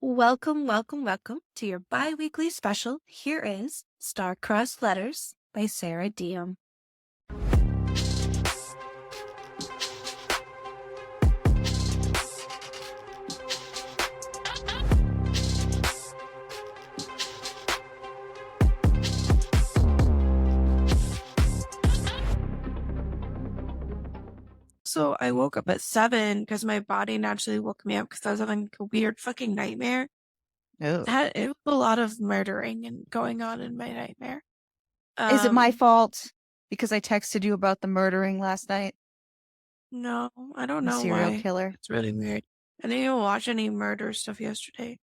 Welcome, welcome, welcome to your bi-weekly special. Here is Star-Crossed Letters by Sarah Deeham. So I woke up at 7 because my body naturally woke me up because I was having a weird fucking nightmare. Oh. It was a lot of murdering and going on in my nightmare. Is it my fault because I texted you about the murdering last night? No, I don't The know serial why. killer. It's really weird. I didn't even watch any murder stuff yesterday.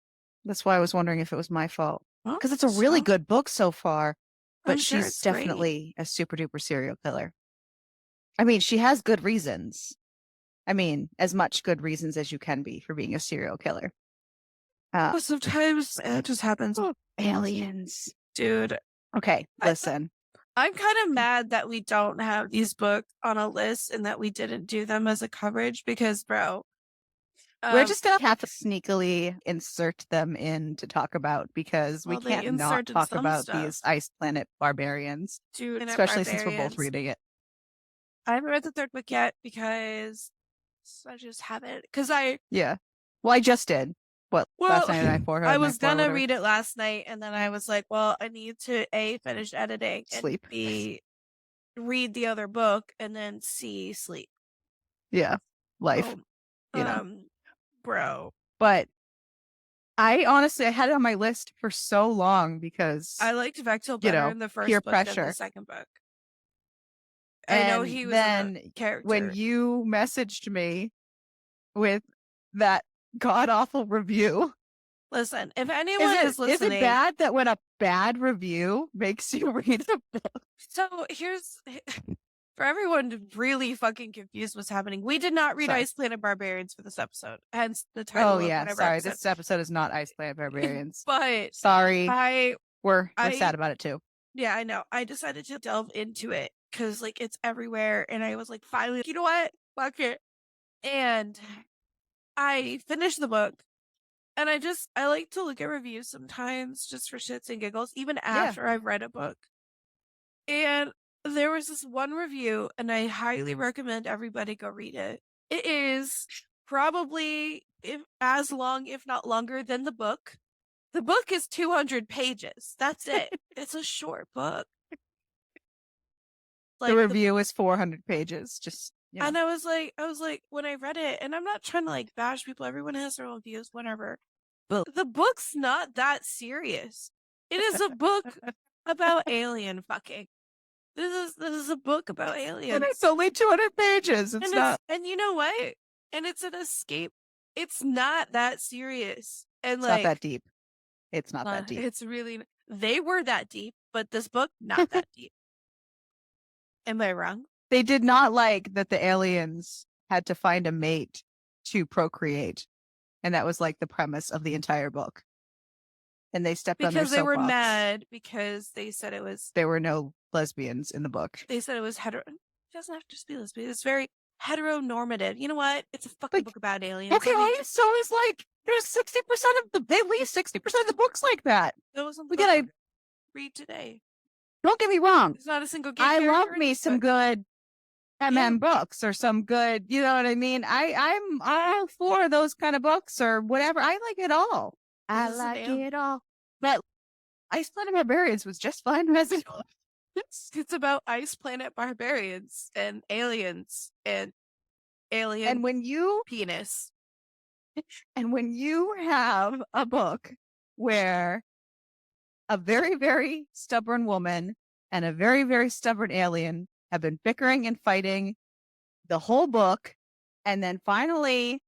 That's why I was wondering if it was my fault. Well, Because it's a really so, good book so far, but I'm sure she's it's great. definitely a super duper serial killer. I mean, she has good reasons. I mean, as much good reasons as you can be for being a serial killer. But sometimes it just happens. Aliens. Dude. Okay, listen. I'm kind of mad that we don't have these books on a list and that we didn't do them as a coverage because, bro. We're just going to have to sneakily insert them in to talk about because we can't not talk about these Ice Planet barbarians. Dude, especially since we're both reading it. I haven't read the third book yet because I just haven't. Yeah. Well, I just did. Last night I poured I was gonna read it last night, and then I was like, well, I need to A, finish editing, and B, read the other book, and then C, sleep. Yeah. Life. Bro. But I honestly, I had it on my list for so long because I liked Vectil better in the first peer book pressure. than the second book. And I know he was a character. When you messaged me with that god-awful review. Listen, if anyone is listening... Is it bad that when a bad review makes you read a book? So here's... For everyone really fucking confused what's happening, we did not read Ice Planet Barbarians for this episode, hence the title. Oh yeah, sorry. This episode is not Ice Planet Barbarians. But sorry, we're sad about it too. Yeah, I know. I decided to delve into it because like it's everywhere, and I was like, finally, you know what? Fuck it. And I finished the book, and I like to look at reviews sometimes just for shits and giggles, even after I've read a book. And there was this one review, and I highly recommend everybody go read it. It is probably as long, if not longer, than the book. The book is 200 pages. That's it. It's a short book. Like, the review is 400 pages. Just, you know. And I was like, when I read it, and I'm not trying to like bash people. Everyone has their own views, whatever. But the book's not that serious. It is a book about alien fucking. This is a book about aliens. And it's only 200 pages. It's not. And you know what? And it's an escape. It's not that serious. And it's not that deep. It's not that deep. It's really... They were that deep, but this book, not that deep. Am I wrong? They did not like that the aliens had to find a mate to procreate. And that was like the premise of the entire book. And they stepped on their soapbox. Because they were mad because they said it was... There were no lesbians in the book. They said it was hetero... It doesn't have to just be lesbian. It's very heteronormative. You know what? It's a fucking book about aliens. Okay, so it's like there's 60% of the... At least 60% of the books like that. We gotta read today. Don't get me wrong. There's not a single gay I love me some good books or some good, you know what I mean? I'm all for those kind of books or whatever. I like it all. I like it all. But Ice Planet Barbarians was just fine as it was. It's about Ice Planet Barbarians and aliens and alien and when you penis. And when you have a book where a very, very stubborn woman and a very, very stubborn alien have been bickering and fighting the whole book and then finally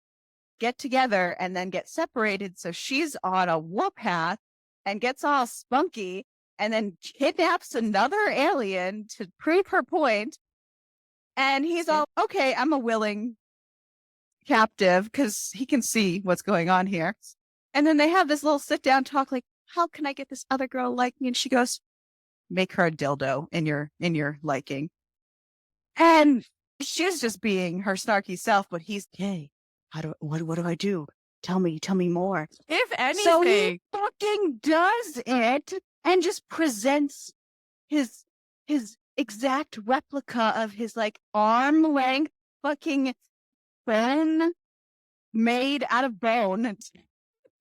get together and then get separated. So she's on a warpath and gets all spunky and then kidnaps another alien to prove her point. And he's all, okay, I'm a willing captive because he can see what's going on here. And then they have this little sit down talk like, how can I get this other girl like me? And she goes, make her a dildo in your liking. And she's just being her snarky self, but he's gay. What do I do tell me more. If So he anything, fucking does it and just presents his exact replica of his like arm length fucking pen made out of bone.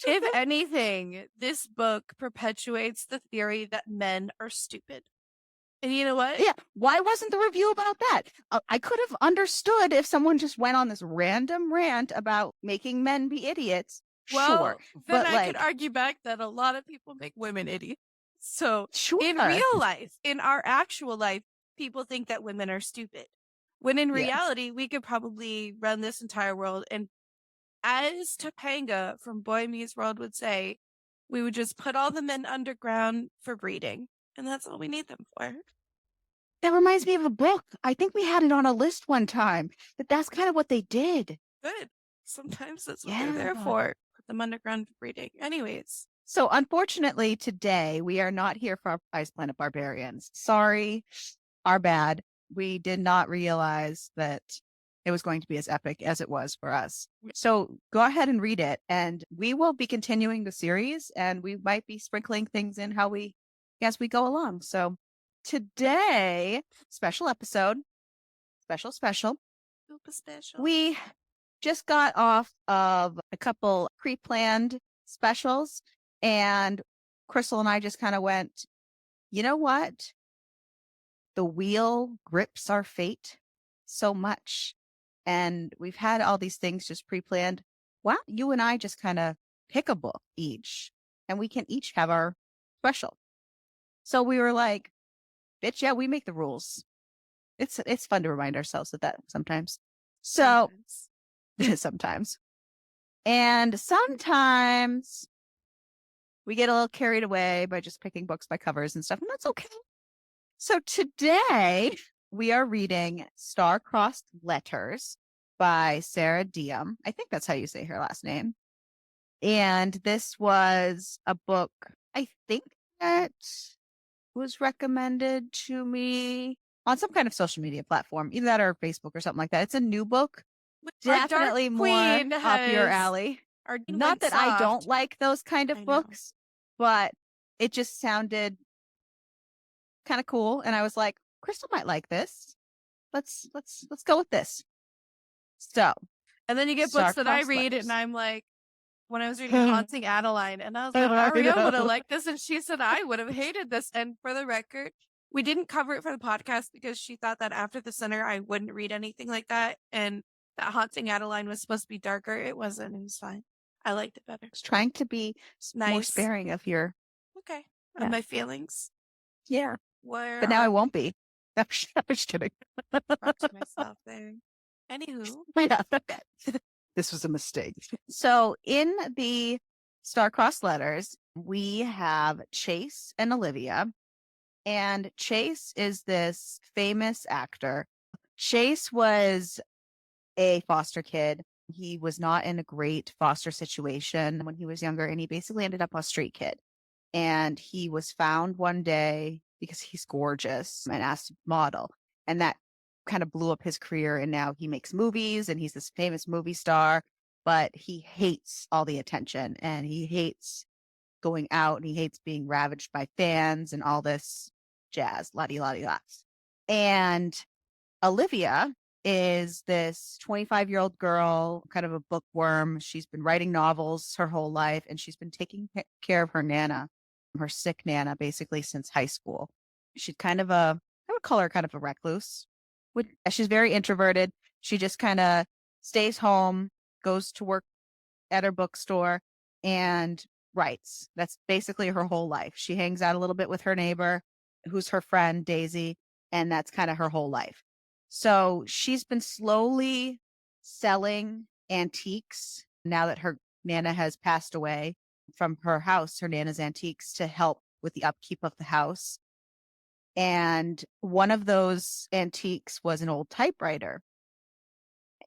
if anything, this book perpetuates the theory that men are stupid. And you know what? Yeah, why wasn't the review about that? I could have understood if someone just went on this random rant about making men be idiots. Well, Sure, then but I could like, argue back that a lot of people make women idiots. So in sure, real life, in our actual life, people think that women are stupid. When in yes. reality, we could probably run this entire world. And as Topanga from Boy Meets World would say, we would just put all the men underground for breeding. And that's all we need them for. That reminds me of a book. I think we had it on a list one time. That's kind of what they did. Good. Sometimes that's what they're Yeah. there for. Put them underground for breeding. Anyways. So unfortunately, today we are not here for Ice Planet Barbarians. Sorry, our bad. We did not realize that it was going to be as epic as it was for us. So go ahead and read it, and we will be continuing the series, and we might be sprinkling things in how we as we go along. So today, special episode, special. Super special. We just got off of a couple pre-planned specials, and Crystal and I just kind of went, you know what? The wheel grips our fate so much. And we've had all these things just pre-planned. Wow, you and I just kind of pick a book each, and we can each have our special. So we were like, bitch, yeah, we make the rules. It's fun to remind ourselves of that sometimes. So sometimes. And sometimes we get a little carried away by just picking books by covers and stuff, and that's okay. So today we are reading Star-Crossed Letters by Sarah Deeham. I think that's how you say her last name. And this was a book, I think, that was recommended to me on some kind of social media platform, either that or Facebook or something like that. It's a new book. Definitely more up your alley. Not that I don't like those kind of books, but it just sounded kind of cool. And I was like, Crystal might like this. Let's go with this. So, and then you get books that I read, and I'm like, when I was reading Haunting Adeline, and I was like, Ariel would have liked this, and she said I would have hated this. And for the record, we didn't cover it for the podcast because she thought that after the center I wouldn't read anything like that, and that Haunting Adeline was supposed to be darker. It wasn't. It was fine. I liked it better. I was trying to be more sparing of your of my feelings. Yeah. But now I won't be. I'm just kidding. Brought to myself there. Anywho. Yeah. This was a mistake. So in the Star-Crossed Letters, we have Chase and Olivia. And Chase is this famous actor. Chase was a foster kid. He was not in a great foster situation when he was younger, and he basically ended up a street kid. And he was found one day because he's gorgeous and asked to model. And that kind of blew up his career. And now he makes movies and he's this famous movie star, but he hates all the attention and he hates going out and he hates being ravaged by fans and all this jazz, la-di-la-di-las. And Olivia is this 25-year-old girl, kind of a bookworm. She's been writing novels her whole life, and she's been taking care of her Nana, her sick Nana, basically since high school. She's kind of I would call her kind of a recluse. She's very introverted. She just kind of stays home, goes to work at her bookstore, and writes. That's basically her whole life. She hangs out a little bit with her neighbor, who's her friend, Daisy, and that's kind of her whole life. So she's been slowly selling antiques now that her Nana has passed away from her house, her Nana's antiques, to help with the upkeep of the house. And one of those antiques was an old typewriter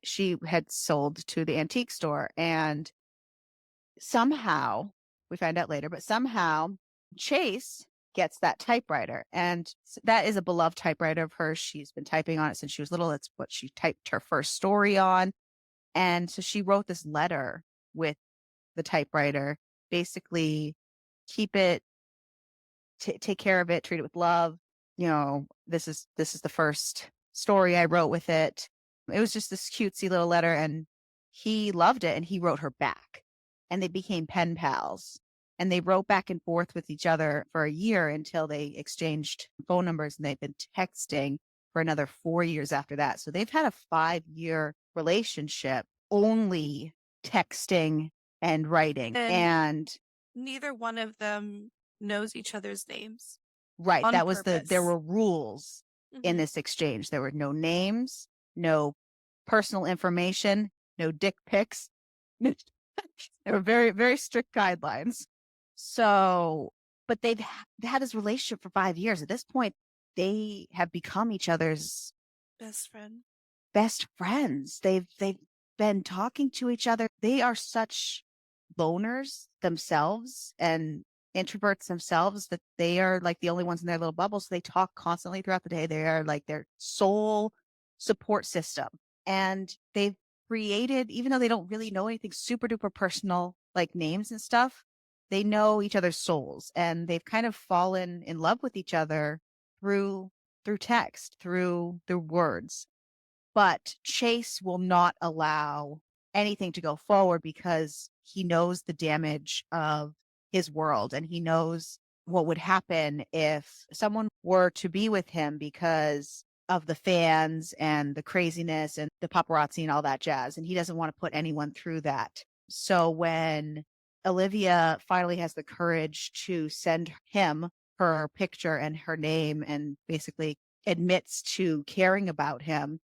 she had sold to the antique store. And somehow, we find out later, but somehow Chase gets that typewriter. And that is a beloved typewriter of hers. She's been typing on it since she was little. That's what she typed her first story on. And so she wrote this letter with the typewriter. Basically, keep it, take care of it, treat it with love. This is the first story I wrote with it. It was just this cutesy little letter, and he loved it, and he wrote her back, and they became pen pals. And they wrote back and forth with each other for a year until they exchanged phone numbers, and they've been texting for another 4 years after that. So they've had a 5-year relationship, only texting and writing. And And neither one of them knows each other's names right, on there purpose. were rules in this exchange. There were no names, no personal information, no dick pics. There were very, very strict guidelines. So, but they've had this relationship for 5 years. At this point, they have become each other's Best friend. best friends. They've been talking to each other. They are such loners themselves and introverts themselves that they are like the only ones in their little bubble. So they talk constantly throughout the day. They are like their sole support system. And they've created, even though they don't really know anything super duper personal, like names and stuff, they know each other's souls, and they've kind of fallen in love with each other through text, through the words. But Chase will not allow anything to go forward because he knows the damage of his world, and he knows what would happen if someone were to be with him because of the fans and the craziness and the paparazzi and all that jazz. And he doesn't want to put anyone through that. So when Olivia finally has the courage to send him her picture and her name and basically admits to caring about him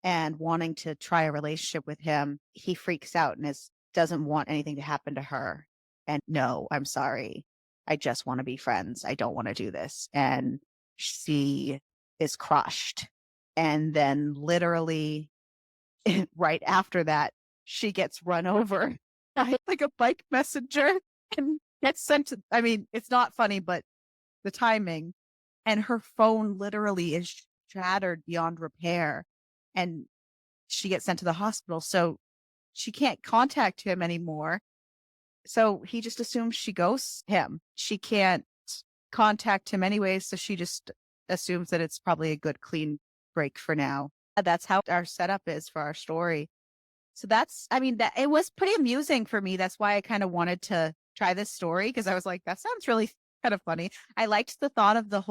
and wanting to try a relationship with him, he freaks out and doesn't want anything to happen to her. And no, I'm sorry. I just want to be friends. I don't want to do this. And she is crushed. And then literally right after that, she gets run over by like a bike messenger and gets sent to, I mean, it's not funny, but the timing, and her phone literally is shattered beyond repair, and she gets sent to the hospital. So she can't contact him anymore. So he just assumes she ghosts him. She can't contact him anyways. So she just assumes that it's probably a good, clean break for now. That's how our setup is for our story. So I mean, that it was pretty amusing for me. That's why I kind of wanted to try this story, because I was like, that sounds really kind of funny. I liked the thought of the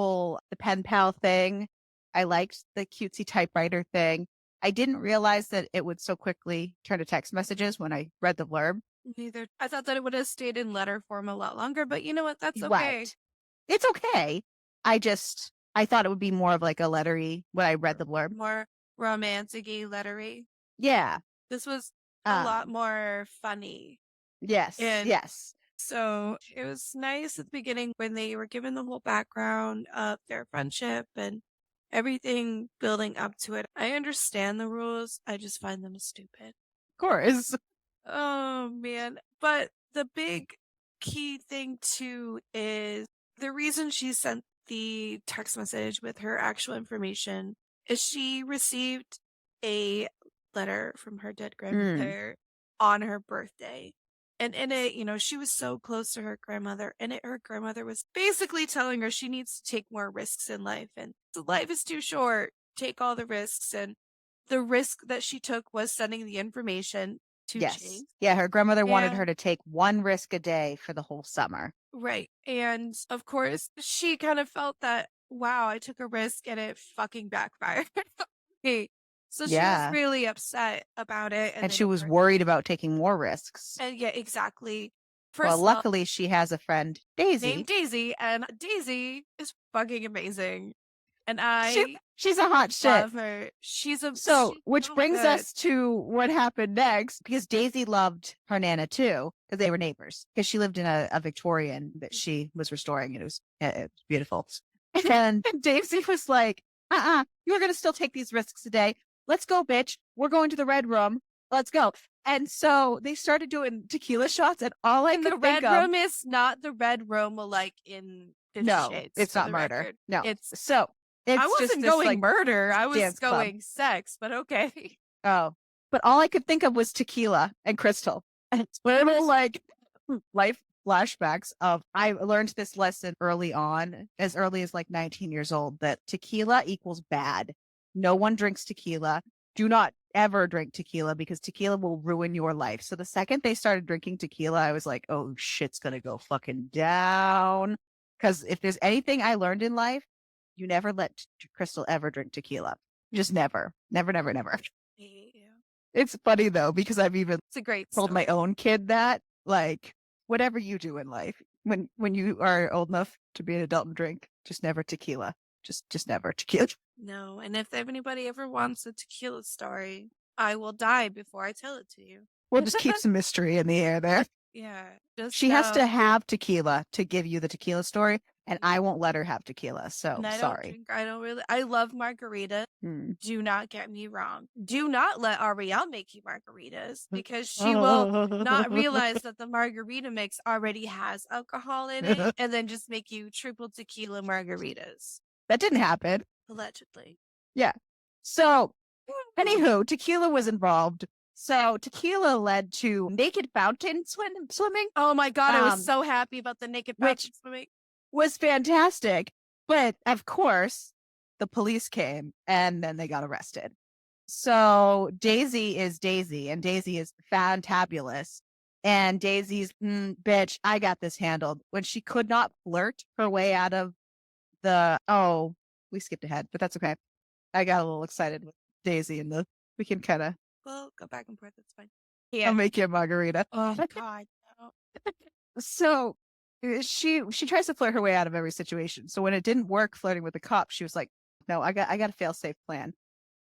pen pal thing. I liked the cutesy typewriter thing. I didn't realize that it would so quickly turn to text messages when I read the blurb. Neither. I thought that it would have stayed in letter form a lot longer, but you know what? That's okay. Right. It's okay. I thought it would be more of like a lettery when I read the blurb. More romantic-y, lettery. Yeah. This was a lot more funny. Yes. And yes. so it was nice at the beginning when they were given the whole background of their friendship and everything building up to it. I understand the rules. I just find them stupid. Of course. Oh, man. But the big key thing, too, is the reason she sent the text message with her actual information is she received a letter from her dead grandmother on her birthday. And in it, she was so close to her grandmother, and her grandmother was basically telling her she needs to take more risks in life, and life is too short. Take all the risks. And the risk that she took was sending the information to Chase. Yeah, her grandmother wanted her to take one risk a day for the whole summer. Right. And of course, she kind of felt that, wow, I took a risk and it fucking backfired. So she was really upset about it. And she was worried about taking more risks. And yeah, exactly. Well, luckily she has a friend, Daisy. Named Daisy, and Daisy is fucking amazing. And she's a hot shit. Love her. Which brings us to what happened next, because Daisy loved her Nana too, because they were neighbors. Because she lived in a Victorian that she was restoring, and it was beautiful. And Daisy was like, you're going to still take these risks today. Let's go, bitch. We're going to the red room. Let's go. And so they started doing tequila shots, and all I could think of... The red room is not the red room like in 50 Shades. It's not murder. Record. No. It's I wasn't going murder. I was going sex, but okay. Oh, but all I could think of was tequila and Crystal. And it's like, life flashbacks of I learned this lesson early on, as early as like 19 years old, that tequila equals bad. No one drinks tequila. Do not ever drink tequila because tequila will ruin your life. So the second they started drinking tequila, I was like, oh, shit's going to go fucking down. Because if there's anything I learned in life, you never let Crystal ever drink tequila. Just never, never, never, never. Yeah. It's funny though, because I've even It's a great told my story. own kid that, like, whatever you do in life, when you are old enough to be an adult and drink, just never tequila. Just never tequila. No, and if anybody ever wants a tequila story, I will die before I tell it to you. We'll just keep some mystery in the air there. Yeah, just She has to know. have tequila to give you the tequila story, and I won't let her have tequila. And So I don't sorry. drink. I don't really. I love margarita. Hmm. Do not get me wrong. Do not let Ariel make you margaritas because she will not that realize that the margarita mix already has alcohol in it and then just make you triple tequila margaritas. didn't happen. Allegedly. Yeah. So, anywho, tequila was involved. So tequila led to naked fountain swimming, Oh my God, I was so happy about the naked which fountain swimming. was fantastic. But of course, the police came and then they got arrested. So Daisy is Daisy, and Daisy is fantabulous. And Daisy's, bitch, I got this handled. When she could not flirt her way out of we skipped ahead, but that's okay. I got a little excited with Daisy and we can kind of, Well, go back and forth. That's fine. I'll Yeah. make you a margarita. Oh God. No. So she tries to flirt her way out of every situation. So when it didn't work flirting with the cop, she was like, no, I got a fail safe plan.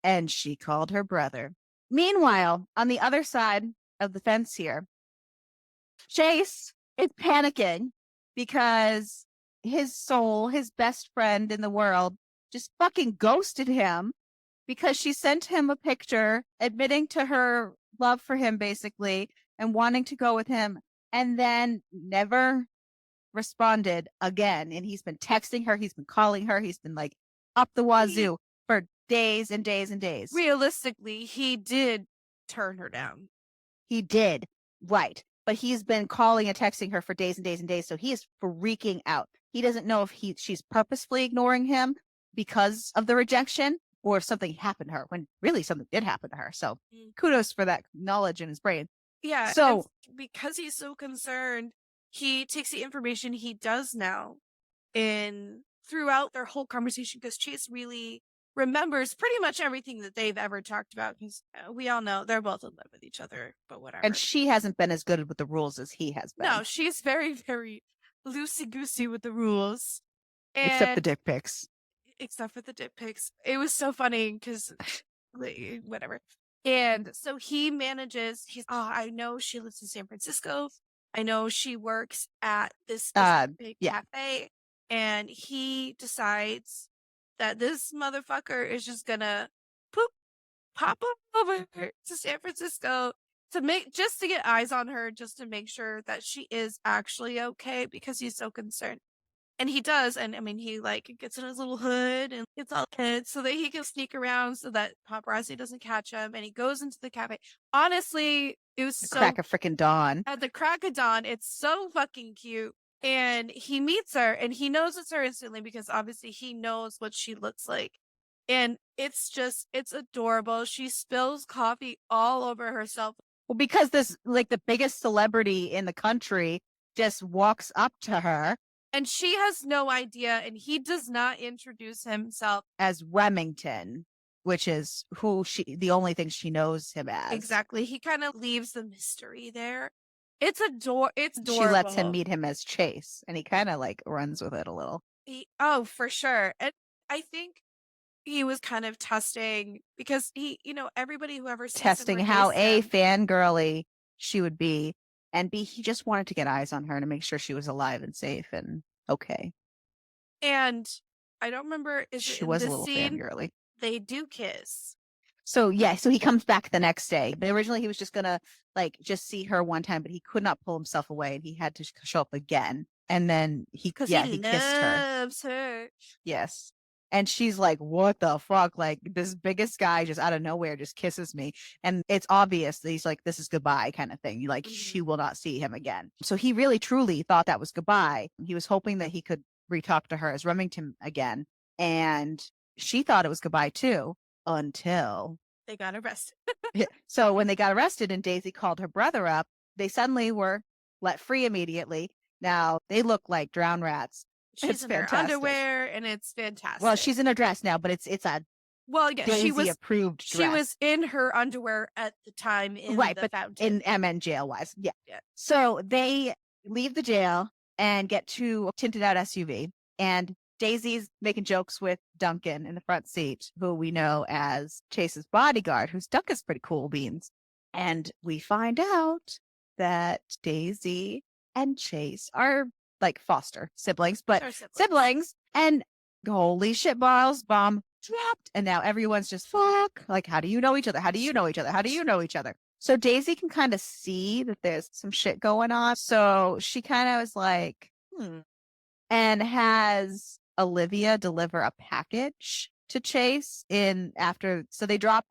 And she called her brother. Meanwhile, on the other side of the fence here, Chase is panicking because his soul, his best friend in the world, just fucking ghosted him because she sent him a picture admitting to her love for him, basically, and wanting to go with him, and then never responded again. And he's been texting her, he's been calling her, he's been like up the wazoo for days and days and days. Realistically, he did turn her down. He did. Right. But he's been calling and texting her for days and days and days. So he is freaking out. He doesn't know if she's purposefully ignoring him because of the rejection or if something happened to her when really something did happen to her. So kudos for that knowledge in his brain. Yeah. So because he's so concerned, he takes the information he does know in throughout their whole conversation because Chase really remembers pretty much everything that they've ever talked about because we all know they're both in love with each other, but whatever. And she hasn't been as good with the rules as he has been. No, she's very, very loosey-goosey with the rules. Except the dick pics. Except for the dick pics. It was so funny because whatever. And so he manages, I know she lives in San Francisco. I know she works at this big cafe. And he decides that this motherfucker is just gonna pop over to San Francisco to get eyes on her, just to make sure that she is actually okay because he's so concerned. And he does, and I mean, he like gets in his little hood and gets all hid so that he can sneak around so that paparazzi doesn't catch him. And he goes into the cafe. Honestly, it was crack of freaking dawn. At the crack of dawn, it's so fucking cute. And he meets her, and he knows it's her instantly because obviously he knows what she looks like. And it's adorable. She spills coffee all over herself. Well, because this, like, the biggest celebrity in the country just walks up to her. And she has no idea, and he does not introduce himself as Remington, which is the only thing she knows him as. Exactly. He kind of leaves the mystery there. It's adorable. She lets him meet him as Chase, and he kind of like runs with it a little. For sure. And I think he was kind of testing because everybody who ever sees testing how A, fangirly she would be, and B, he just wanted to get eyes on her to make sure she was alive and safe and okay. And I don't remember, she was a little fangirly. They do kiss. So he comes back the next day. But originally he was just gonna just see her one time, but he could not pull himself away, and he had to show up again. And then he kissed her. Loves her. Yes. And she's like, what the fuck? Like, this biggest guy just out of nowhere just kisses me. And it's obvious that he's like, this is goodbye kind of thing. Like, she will not see him again. So he really, truly thought that was goodbye. He was hoping that he could re-talk to her as Remington again. And she thought it was goodbye too, until they got arrested. so when they got arrested and Daisy called her brother up, they suddenly were let free immediately. Now they look like drowned rats. She's It's in fantastic. her underwear, and it's fantastic. Well, she's in a dress now, but it's a Daisy approved dress. She was in her underwear at the time in the fountain. In MN jail wise. Yeah. So they leave the jail and get to a tinted out SUV. And Daisy's making jokes with Duncan in the front seat, who we know as Chase's bodyguard, who's Duncan's pretty cool beans. And we find out that Daisy and Chase are like foster siblings, but siblings. And holy shit balls, bomb dropped. And now everyone's just fuck. Like, how do you know each other? How do you know each other? How do you know each other? So Daisy can kind of see that there's some shit going on. So she kind of was like, and has Olivia deliver a package to Chase so they drop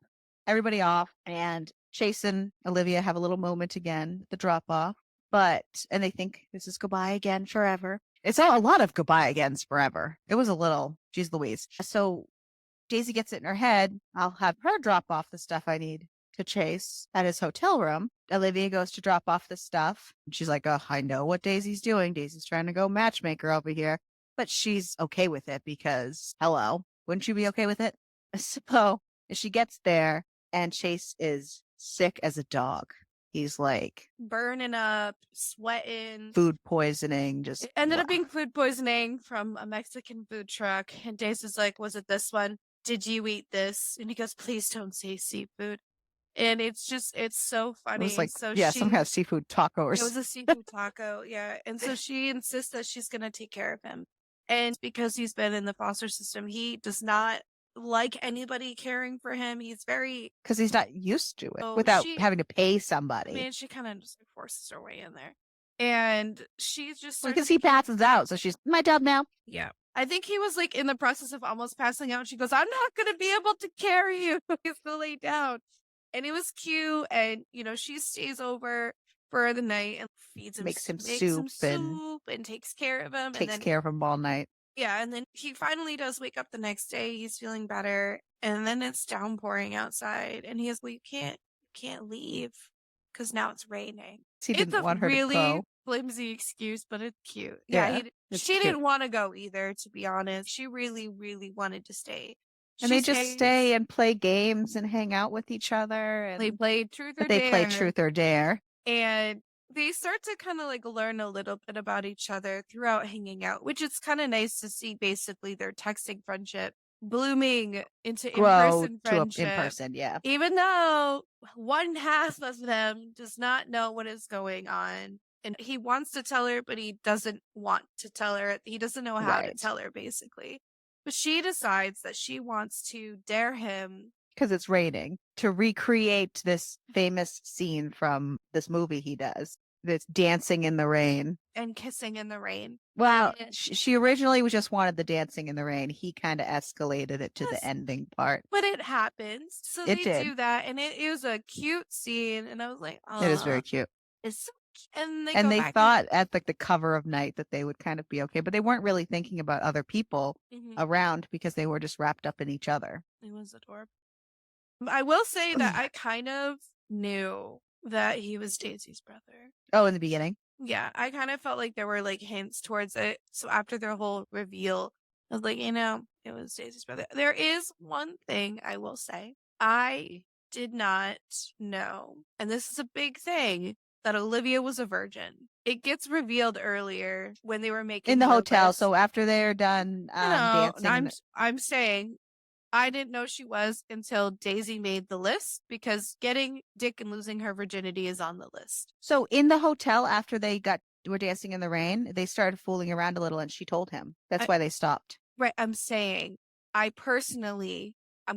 everybody off, and Chase and Olivia have a little moment again, the drop off, and they think this is goodbye again forever. It's a lot of goodbye agains forever. It was a little, geez Louise. So Daisy gets it in her head, I'll have her drop off the stuff I need to Chase at his hotel room. Olivia goes to drop off the stuff. She's like, oh, I know what Daisy's doing. Daisy's trying to go matchmaker over here. But she's okay with it because, hello, wouldn't you be okay with it? So she gets there and Chase is sick as a dog. He's like burning up, sweating, food poisoning. Just it ended up being food poisoning from a Mexican food truck. And Daisy's like, was it this one? Did you eat this? And he goes, please don't say seafood. And it's so funny. It was like, some kind of seafood taco or something. It was a seafood taco, yeah. And so she insists that she's going to take care of him. And because he's been in the foster system, he does not like anybody caring for him. He's because he's not used to it without having to pay somebody. I mean, she kind of just forces her way in there. And she's just because he passes out. So she's my job now. Yeah. I think he was like in the process of almost passing out. She goes, I'm not going to be able to carry you. He's going to lay down. And it was cute. And, she stays over for the night and feeds him, makes him soup and takes care of him. Takes care of him all night. Yeah. And then he finally does wake up the next day. He's feeling better. And then it's downpouring outside. And he is, well, you can't leave because now it's raining. He didn't want her to go. It's a really flimsy excuse, but it's cute. Yeah. She didn't want to go either, to be honest. She really, really wanted to stay. And they just stay and play games and hang out with each other. And they played Truth or Dare. They played Truth or Dare. And they start to kind of like learn a little bit about each other throughout hanging out, which is kind of nice to see basically their texting friendship blooming into in-person friendship. In-person, yeah. Even though one half of them does not know what is going on. And he wants to tell her, but he doesn't want to tell her. He doesn't know how to tell her, basically. But she decides that she wants to dare him. Because it's raining. To recreate this famous scene from this movie he does. That's dancing in the rain. And kissing in the rain. Well, she originally just wanted the dancing in the rain. He kind of escalated it to the ending part. But it happens. So they do that. And it was a cute scene. And I was like, oh. It is very cute. It's so And they thought at like the cover of night that they would kind of be okay, but they weren't really thinking about other people around because they were just wrapped up in each other. It was adorable. I will say that I kind of knew that he was Daisy's brother. Oh, in the beginning? Yeah, I kind of felt like there were like hints towards it. So after their whole reveal, I was like, it was Daisy's brother. There is one thing I will say. I did not know, and this is a big thing, that Olivia was a virgin. It gets revealed earlier when they were making in the hotel. list. So after they're done dancing, I'm saying I didn't know she was until Daisy made the list, because getting Dick and losing her virginity is on the list. So in the hotel, after they were dancing in the rain, they started fooling around a little, and she told him. That's why they stopped. Right. I'm saying I'm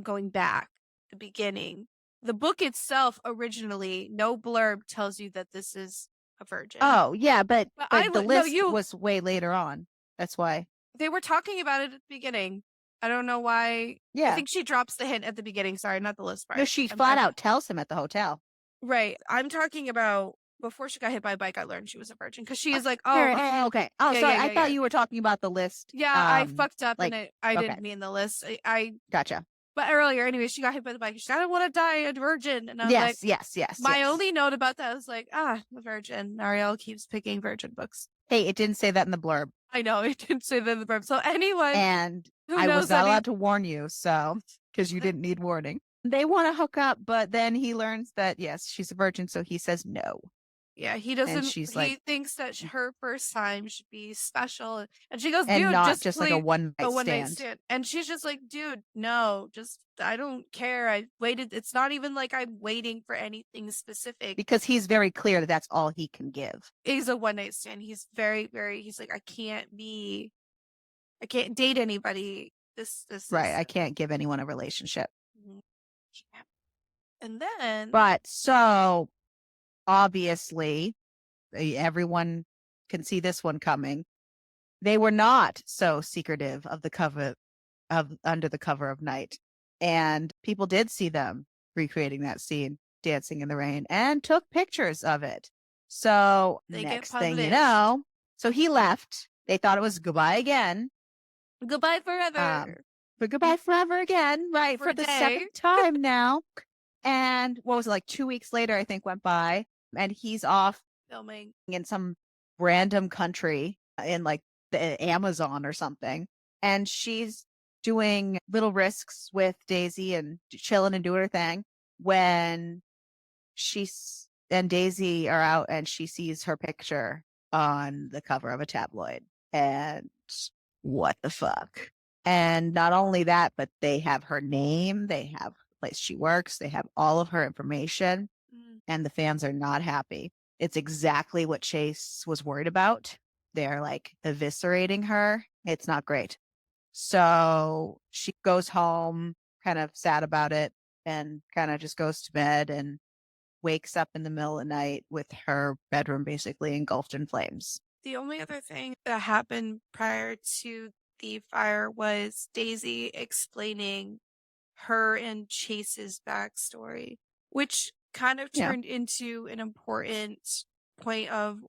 going back the beginning. The book itself, originally, no blurb tells you that this is a virgin. Oh, yeah, but the list was way later on. That's why. They were talking about it at the beginning. I don't know why. I Yeah. think she drops the hint at the beginning. Sorry, not the list No, part. she flat out tells him at the hotel. Right. I'm talking about before she got hit by a bike, I learned she was a virgin because she is like, oh, Okay. Oh, yeah, sorry. yeah, I yeah, thought yeah. you were talking about the list. Yeah, I fucked up and Like, I okay. didn't mean the list. I Gotcha. but earlier, anyway, she got hit by the bike. She's like, I don't want to die a virgin. And I was like, Yes, yes, yes, my yes. only note about that was like, the virgin. Ariel keeps picking virgin books. Hey, it didn't say that in the blurb. I know, it didn't say that in the verb. So anyone And who I was knows not any allowed to warn you, so, because you didn't need warning. They want to hook up, but then he learns that, yes, she's a virgin, so he says no. yeah, he And doesn't. she's like, He thinks that her first time should be special, and she goes, and "Dude, not just just like a please one a night one night stand. stand." And she's just like, "Dude, no, just I don't care. I waited. It's not even like I'm waiting for anything specific." Because he's very clear that that's all he can give. He's a one night stand. He's very, very. He's like, I can't date anybody. This Right. is. I can't give anyone a relationship. Mhm. Yeah. And then But so obviously, everyone can see this one coming. They were not so secretive of the cover of under the cover of night. And people did see them recreating that scene, dancing in the rain, and took pictures of it. So they get next thing you published. know, so he left. They thought it was goodbye again. Goodbye Um, forever. but goodbye forever again, right? For For a the day. second time now. And what was it, like 2 weeks later, I think went by, and he's off Filming. in some random country in like the Amazon or something. And she's doing little risks with Daisy and chilling and doing her thing when she's and Daisy are out and she sees her picture on the cover of a tabloid. And what the fuck? And not only that, but they have her name, they have the place she works, they have all of her information, Mm. and the fans are not happy. It's exactly what Chase was worried about. They're like eviscerating her. It's not great. So she goes home, kind of sad about it, and kind of just goes to bed and wakes up in the middle of the night with her bedroom basically engulfed in flames. The only other thing that happened prior to the fire was Daisy explaining her and Chase's backstory, which kind of Yeah. turned into an important point of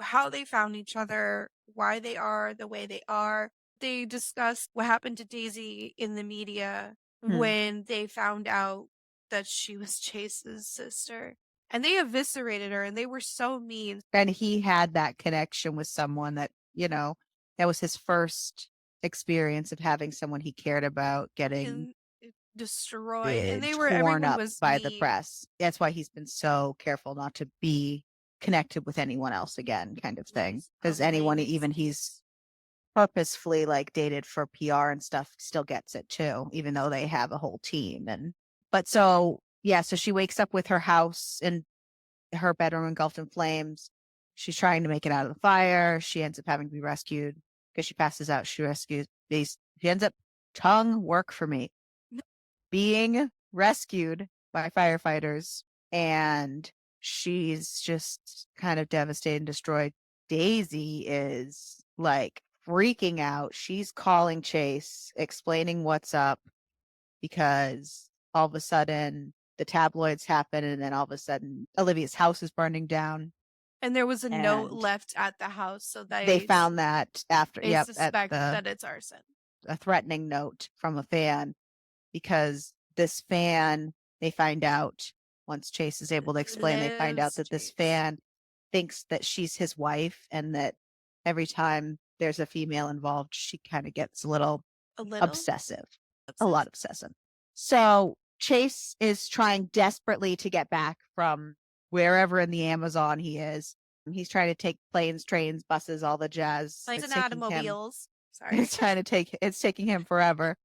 how they found each other, why they are the way they are. They discussed what happened to Daisy in the media Hmm. when they found out that she was Chase's sister. And they eviscerated her and they were so mean. And he had that connection with someone that, that was his first experience of having someone he cared about getting And destroyed. And they were, torn everyone up was by the mean. press. That's why he's been so careful not to be connected with anyone else again, kind of thing. Because anyone, even he's purposefully like dated for PR and stuff, still gets it too, even though they have a whole team. But so, yeah, so she wakes up with her house and her bedroom engulfed in flames. She's trying to make it out of the fire. She ends up having to be rescued because she passes out. She ends up tongue work for me being rescued by firefighters, and she's just kind of devastated and destroyed. Daisy is like freaking out. She's calling Chase, explaining what's up because all of a sudden the tabloids happen, and then all of a sudden Olivia's house is burning down. And there was a note And left at the house, so they found that after, they at suspect that it's arson. a threatening note from a fan, because this fan, they find out once Chase is able to explain, they find out Lives that this Chase. fan thinks that she's his wife, and that every time there's a female involved, she kind of gets a little A little obsessive, a obsessed. lot obsessive. So Chase is trying desperately to get back from wherever in the Amazon he is. He's trying to take planes, trains, buses, all the jazz. Planes It's and taking him. automobiles. Sorry. It's taking him forever.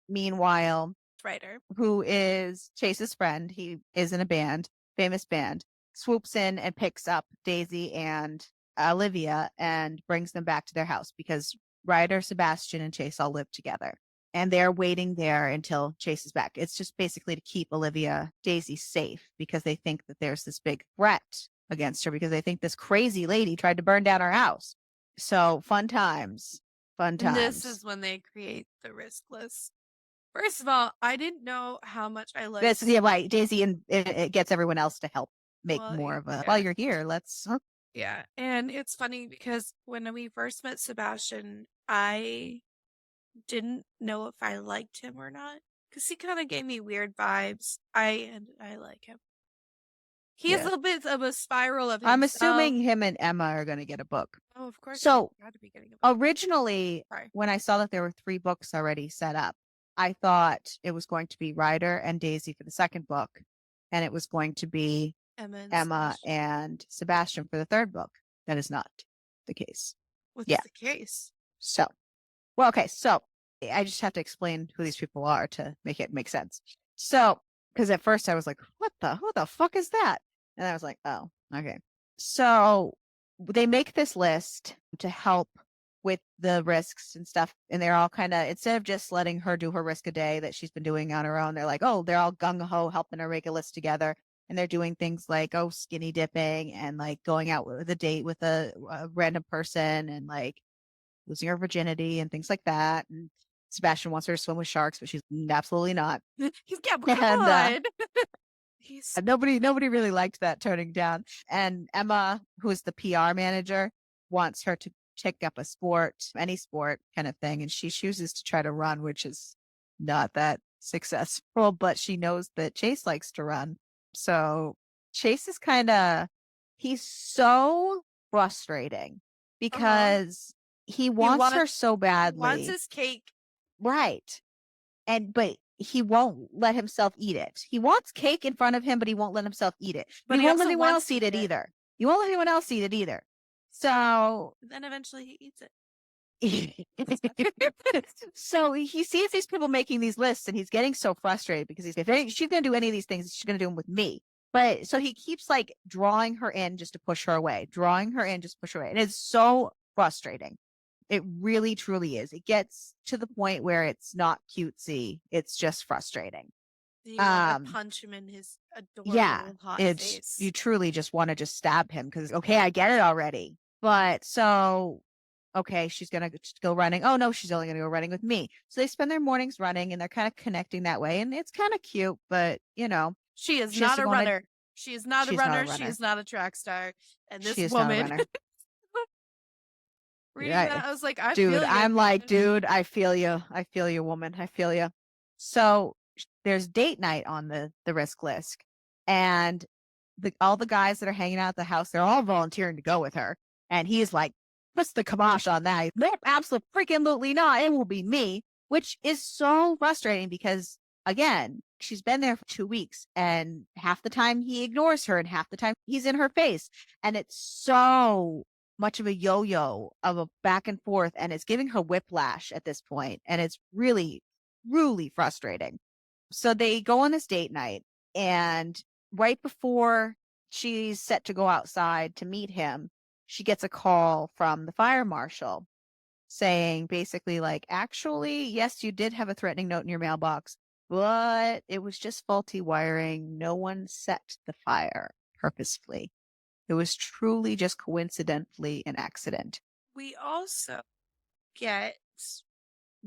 Meanwhile, Writer. who is Chase's friend, he is in a band, famous band, swoops in and picks up Daisy and Olivia and brings them back to their house because Ryder, Sebastian, and Chase all live together. And they're waiting there until Chase is back. It's just basically to keep Olivia, Daisy safe because they think that there's this big threat against her because they think this crazy lady tried to burn down her house. So fun times. Fun And this times. is when they create the risk list. First of all, I didn't know how much I This, liked. yeah, right. Daisy and it gets everyone else to help make Well, more of a. While yeah, you're here, let's. Huh? yeah. And it's funny because when we first met Sebastian, I didn't know if I liked him or not because he kind of gave me weird vibes. I like him. He has Yeah. a bit of a spiral of I'm himself. assuming him and Emma are going to get a book. Oh, of course they So got to be getting a book. originally, Sorry, when I saw that there were 3 books already set up, I thought it was going to be Ryder and Daisy for the second book, and it was going to be Emma and Emma Sebastian. and Sebastian for the third book. That is not the case. What's Yeah. the case? So, well, okay. So I just have to explain who these people are to make it make sense. So, because at first I was like, who the fuck is that? And I was like, oh, okay. So they make this list to help with the risks and stuff. And they're all kind of, instead of just letting her do her risk a day that she's been doing on her own, they're like, oh, they're all gung ho helping her make a list together. And they're doing things like, oh, skinny dipping and like going out with a date with a random person and like losing her virginity and things like that. And Sebastian wants her to swim with sharks, but she's absolutely not. Yeah, but come And on. He's nobody really liked that turning down. And Emma, who is the PR manager, wants her to take up a sport, any sport kind of thing. And she chooses to try to run, which is not that successful, but she knows that Chase likes to run. So Chase is he's so frustrating uh-huh. because he He wants her wants so he wants badly. his cake, Right. But he won't let himself eat it. He wants cake in front of him, but he won't let himself eat it. But but he he won't let also anyone wants else to eat eat it it. either. He won't let anyone else eat it either. So And then eventually he eats it. so he sees these people making these lists and he's getting so frustrated because she's going to do any of these things, she's going to do them with me. But so he keeps like drawing her in just to push her away, drawing her in just to push her away. And it's so frustrating. It really, truly is. It gets to the point where it's not cutesy. It's just frustrating. You want to Um, punch him in his yeah, adorable hot it's you face. truly just want to just stab him because okay, I get it already. But so okay, she's gonna just go running. Oh no, she's only gonna go running with me. So they spend their mornings running and they're kind of connecting that way, and it's kind of cute. But She is she has not to a go on a. runner. She is not a She's not a runner. She runner. is not a track star. And She this is not a woman, runner. reading Yeah, that, I was like, I dude, feel you. I'm like, dude, I feel you. I feel you, woman. I feel you. So there's date night on the risk list, and all the guys that are hanging out at the house, they're all volunteering to go with her. And he's like, puts the kibosh on that. Nope, absolutely not. It will be me, which is so frustrating because again, she's been there for 2 weeks and half the time he ignores her and half the time he's in her face. And it's so much of a yo-yo of a back and forth and it's giving her whiplash at this point and it's really really frustrating. So they go on this date night and right before she's set to go outside to meet him, she gets a call from the fire marshal saying basically like actually yes you did have a threatening note in your mailbox but it was just faulty wiring, no one set the fire purposefully. It was truly just coincidentally an accident. We also get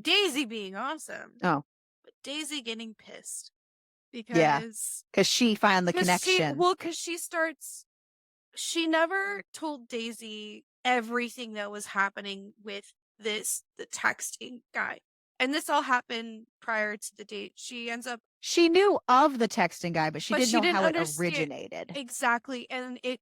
Daisy being awesome, Oh, but Daisy getting pissed yeah. because Because she found the connection. because she never told Daisy everything that was happening with the texting guy. And this all happened prior to the date. She ends up She knew of the texting guy, but she but didn't she know didn't how it understand originated. exactly. And it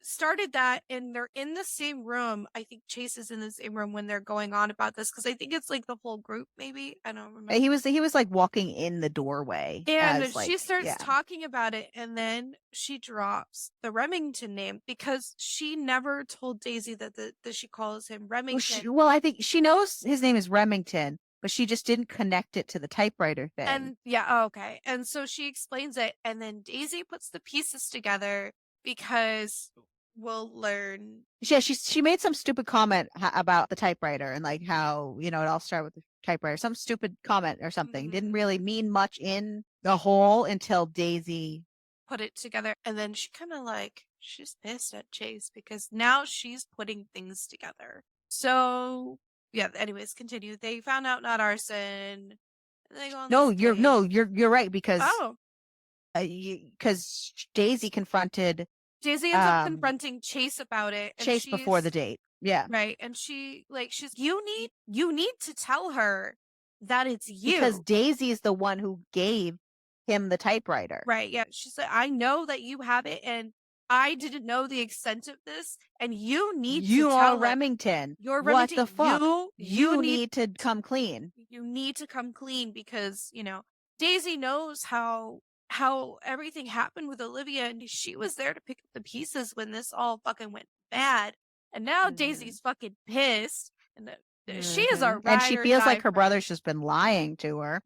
started that, and they're in the same room. I think Chase is in the same room when they're going on about this because I think it's like the whole group, maybe. I don't remember. He was like walking in the doorway And as she like, starts yeah. talking about it, and then she drops the Remington name because she never told Daisy that she calls him Remington. Well, I think she knows his name is Remington, but she just didn't connect it to the typewriter thing. And yeah, oh, okay. And so she explains it, and then Daisy puts the pieces together because we'll learn. Yeah, she made some stupid comment about the typewriter and like how it all started with the typewriter. Some stupid comment or something didn't really mean much in the whole until Daisy. Put it together, and then she kind of like she's pissed at Chase because now she's putting things together. So yeah, anyways, continue. They found out not arson. And they go on No, this date. you're right because Oh, Daisy confronted Daisy ends up confronting Chase about it, and Chase before the she's date. Yeah. right, and she's you need to tell her that it's Because you. Daisy is the one who gave him the typewriter. Right, yeah. She said, I know that you have it, and I didn't know the extent of this, and you need to You are tell her. Remington. You're What Remington. the fuck? You Need need to come clean. you need to come clean because, Daisy knows how everything happened with Olivia, and she was there to pick up the pieces when this all fucking went bad. And now Mhm. Daisy's fucking pissed, and she is a Mhm. And ride she or feels die like her friend. brother's just been lying to her.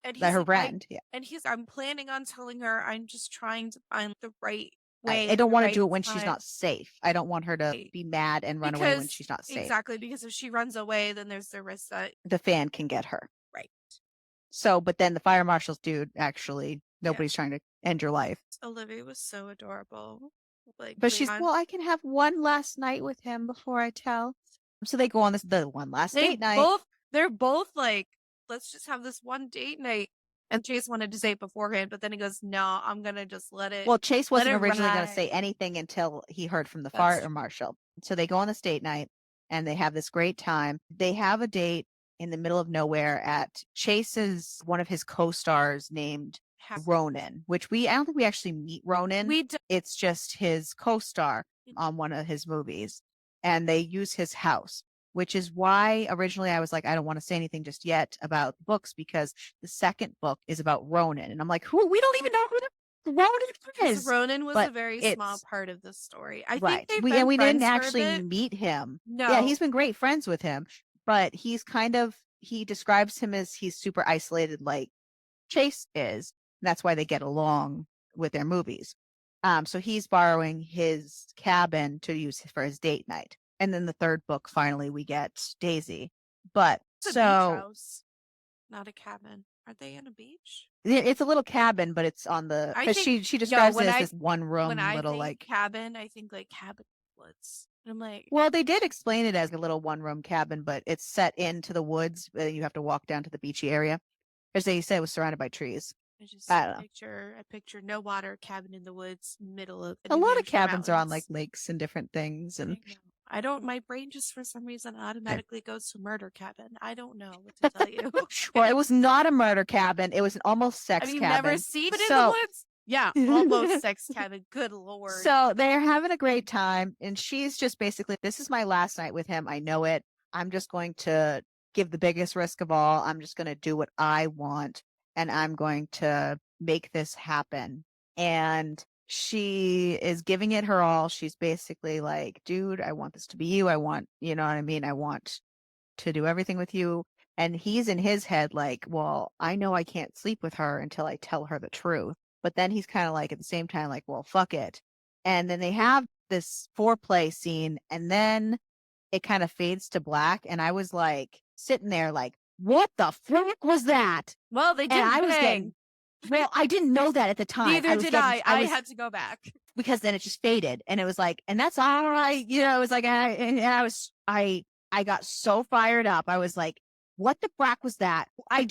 And That he's her like, friend. Yeah. I'm planning on telling her. I'm just trying to find the right I way, don't the want to right do it when she's time. not safe. I don't want her to be mad and run away when Because she's not safe. exactly, because if she runs away, then there's the risk that The fan can get her. right. So, but then the fire marshal's dude, actually, Yeah. nobody's trying to end your life. Olivia was so adorable. Like But she's, Leon. well, I can have one last night with him before I tell. So they go on the one last They date night. they're both like, let's just have this one date night. And Chase wanted to say it beforehand, but then he goes, no, I'm gonna just Well, Chase let wasn't it originally going to say ride. anything until he heard from the That's fire true. marshal. So they go on this date night and they have this great time. They have a date in the middle of nowhere at Chase's, one of his co-stars named Ronan, which I don't think we actually meet Ronan. It's just his co-star on one of his movies. And they use his house, which is why originally I was like, I don't want to say anything just yet about the books because the second book is about Ronan. And I'm like, who? We don't even know who Ronan is. Ronan was But a very small part of the story. I think right. they've And been we didn't friends for a actually bit. meet him. No. Yeah, he's been great friends with him, but he describes him as he's super isolated like Chase is. And that's why they get along with their movies. So he's borrowing his cabin to use for his date night. And then the third book, finally, we get Daisy. But It's a beach house, not a cabin. Are they in a beach? it's a little cabin, but it's on the, because she describes it as this one room when I little think like cabin, I think like cabin woods. And I'm like, well, they did explain it as a little one room cabin, but it's set into the woods. You have to walk down to the beachy area. As they say, it was surrounded by trees. I don't know. I picture no water, cabin in the woods, middle of A New lot of Hampshire cabins are on mountains. like lakes and different things. And I don't. My brain just for some reason automatically goes to murder cabin. I don't know what to tell you. well, it was not a murder cabin. It was an almost sex Have you cabin. never seen it in the woods? Yeah, almost sex cabin. Good lord. So they're having a great time, and she's just basically, this is my last night with him. I know it. I'm just going to give the biggest risk of all. I'm just going to do what I want, and I'm going to make this happen. And she is giving it her all. She's basically like, dude, I want this to be you. I want, you know what I mean? I want to do everything with you. And he's in his head like, well, I know I can't sleep with her until I tell her the truth. But then he's kind of like at the same time, like, well, fuck it. And then they have this foreplay scene, and then it kind of fades to black. And I was like sitting there like, what the fuck was that? Well, they did. And I was getting, well, I didn't know that at the time. Neither did I. I had to go back because then it just faded, and it was like, and that's all right. You know, it was like, I got so fired up. I was like, what the frack was that? I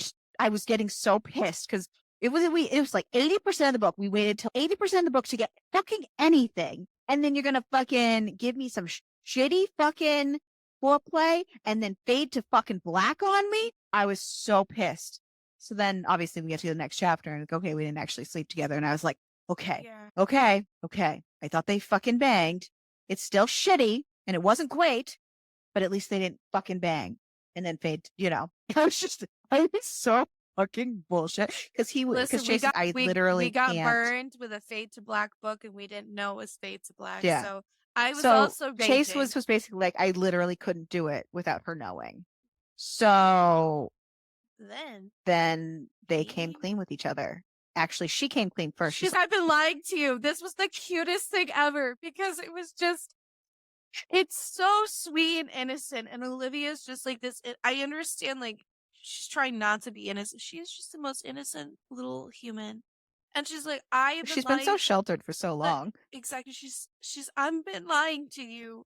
was getting so pissed because it was like 80% of the book. We waited till 80% of the book to get fucking anything. And then you're going to fucking give me some shitty fucking foreplay and then fade to fucking black on me. I was so pissed. So then obviously we get to the next chapter and like, okay, we didn't actually sleep together. And I was like, okay. I thought they fucking banged. It's still shitty and it wasn't great, but at least they didn't fucking bang and then fade, you know. I was so fucking bullshit. Because Jason, we got burned with a fade to black book and we didn't know it was fade to black. Yeah. So I was also raging. Chase was basically like, I literally couldn't do it without her knowing. So then they came clean with each other. Actually, she came clean first. She's I've been lying to you. This was the cutest thing ever because it was just, it's so sweet and innocent. And Olivia's just like this. I understand, like, she's trying not to be innocent. She's just the most innocent little human. And she's like, she's been so sheltered for so long. Exactly. I've been lying to you.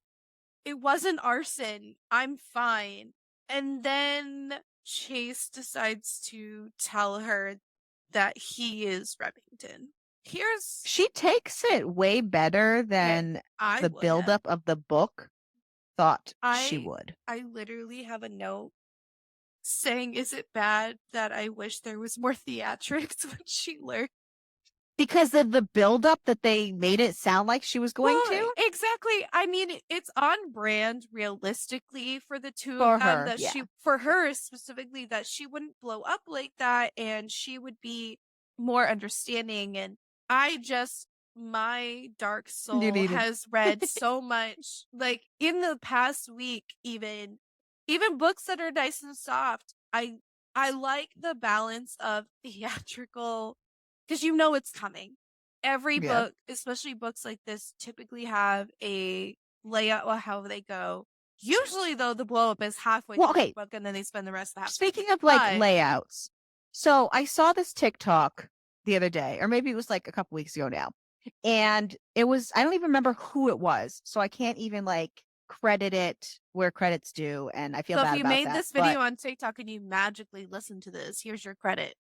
It wasn't arson. I'm fine. And then Chase decides to tell her that he is Remington. She takes it way better Okay, than I the would have. buildup of the book thought she I would. I literally have a note saying, "Is it bad that I wish there was more theatrics when she learned?" Because of the buildup that they made it sound like she was going Well, to? exactly. I mean, it's on brand realistically for the two of For them her, that yeah. for her specifically, that she wouldn't blow up like that and she would be more understanding. And my dark You soul needed. has read so much, like in the past week, even books that are nice and soft. I like the balance of theatrical, because it's coming. Every Yeah. book, especially books like this, typically have a layout of how they go. Usually, though, the blow up is halfway Well, through the okay. book and then they spend the rest of the half. Speaking of like But layouts, so I saw this TikTok the other day, or maybe it was like a couple weeks ago now. And it was, I don't even remember who it was. So I can't even like credit it where credit's due. And I feel so if bad you about made that. this But video on TikTok and you magically listen to this, here's your credit.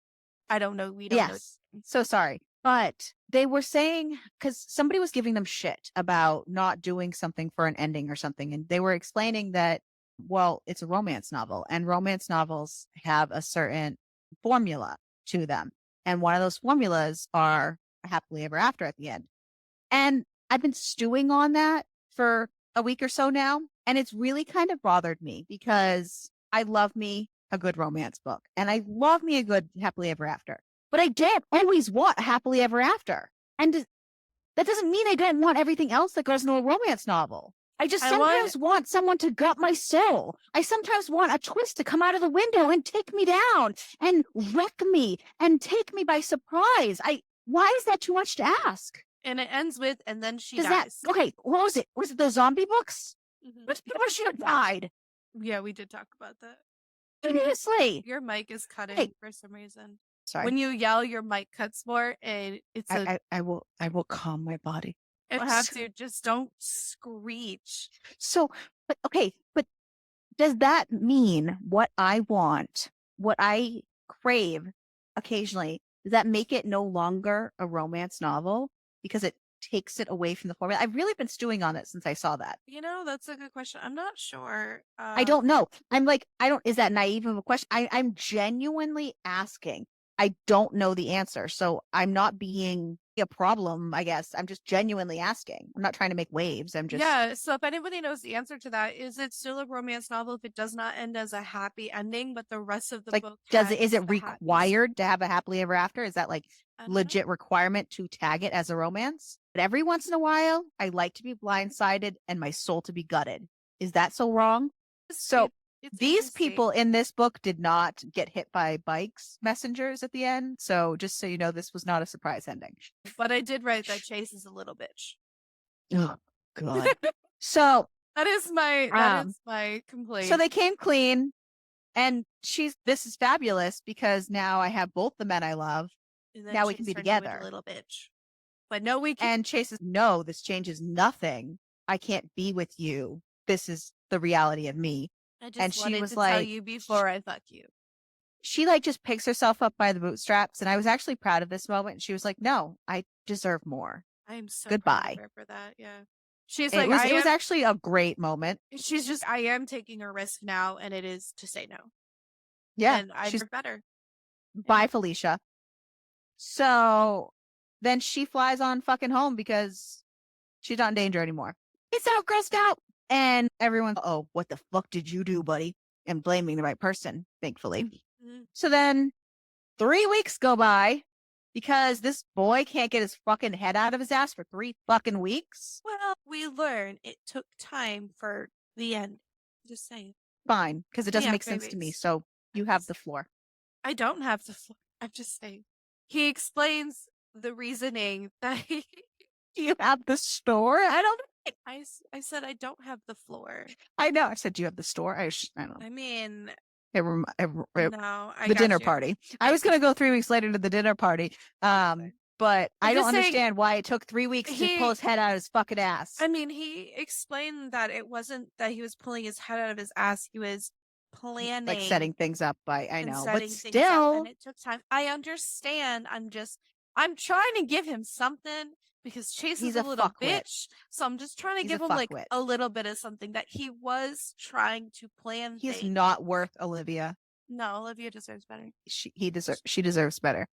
I don't know. We don't know. yes, so sorry. But they were saying, because somebody was giving them shit about not doing something for an ending or something. And they were explaining that, well, it's a romance novel and romance novels have a certain formula to them. And one of those formulas are happily ever after at the end. And I've been stewing on that for a week or so now. And it's really kind of bothered me because I love me a good romance book and I love me a good happily ever after. But I didn't always want happily ever after. And that doesn't mean I didn't want everything else that goes into a romance novel. I just I want sometimes want someone to gut my soul. I sometimes want a twist to come out of the window and take me down and wreck me and take me by surprise. Why is that too much to ask? and it ends with, and then she Does that dies. okay? What was it? Was it the zombie books? Mhm. Which people should have died. Yeah, we did talk about that. Seriously. Your mic is cutting Hey, for some reason. sorry. When you yell, your mic cuts more, and I will calm my body. you'll have to just don't screech. So, but okay, but does that mean what I want, what I crave occasionally, does that make it no longer a romance novel because it takes it away from the formula? I've really been stewing on it since I saw that. That's a good question. I'm not sure. I don't know. I'm like, I don't, is that naive of a question? I'm genuinely asking. I don't know the answer. So I'm not being a problem, I guess. I'm just genuinely asking. I'm not trying to make waves. I'm just, Yeah, so if anybody knows the answer to that, is it still a romance novel if it does not end as a happy ending, but the rest of the like, book is it the happy required to have a happily ever after? Is that like I don't know. legit requirement to tag it as a romance? But every once in a while, I like to be blindsided and my soul to be gutted. Is that so wrong? So It's these people interesting. in this book did not get hit by bikes messengers at the end. So just so you know, this was not a surprise ending. But I did write that Chase is a little bitch. Oh God. So That is my complaint. so they came clean and this is fabulous because now I have both the men I love. And then Now we Chase can be turned into together. a little bitch. But no, we can. And Chase says, no, this changes nothing. I can't be with you. This is the reality of me. I just And she wanted was to tell like, you before I fuck you. she like just picks herself up by the bootstraps. And I was actually proud of this moment. And she was like, no, I deserve more. I am so proud of Goodbye. her for that. Yeah. She's It like, was actually a great moment. she's just, I am taking a risk now, and it is to say no. Yeah. And I She's deserve better. bye, Felicia. So then she flies on fucking home because she's not in danger anymore. It's out, grossed out. And everyone's, oh, what the fuck did you do, buddy? And blaming the right person, thankfully. Mhm. So then 3 weeks go by because this boy can't get his fucking head out of his ass for 3 fucking weeks. Well, we learn it took time for the end. Just saying. Fine, because it doesn't Yeah, make 3 sense to me. weeks. So you have the floor. I don't have the floor. I'm just saying. He explains the reasoning that You have the store? I don't know. I said I don't have the floor. I know. I said, do you have the store? I don't know. I mean, No, I the got dinner you. party. I was going to go 3 weeks later to the dinner party. But I don't understand why it took 3 weeks to pull his head out of his fucking ass. I mean, he explained that it wasn't that he was pulling his head out of his ass. He was planning, like setting things up I and know, but setting things up, and still, it took time. I understand. I'm trying to give him something because Chase is he's a a little fuckwit. bitch. So I'm just trying to He's a give him like fuckwit. a little bit of something that he was trying to plan He's things. not worth Olivia. No, Olivia deserves better. She deserves better.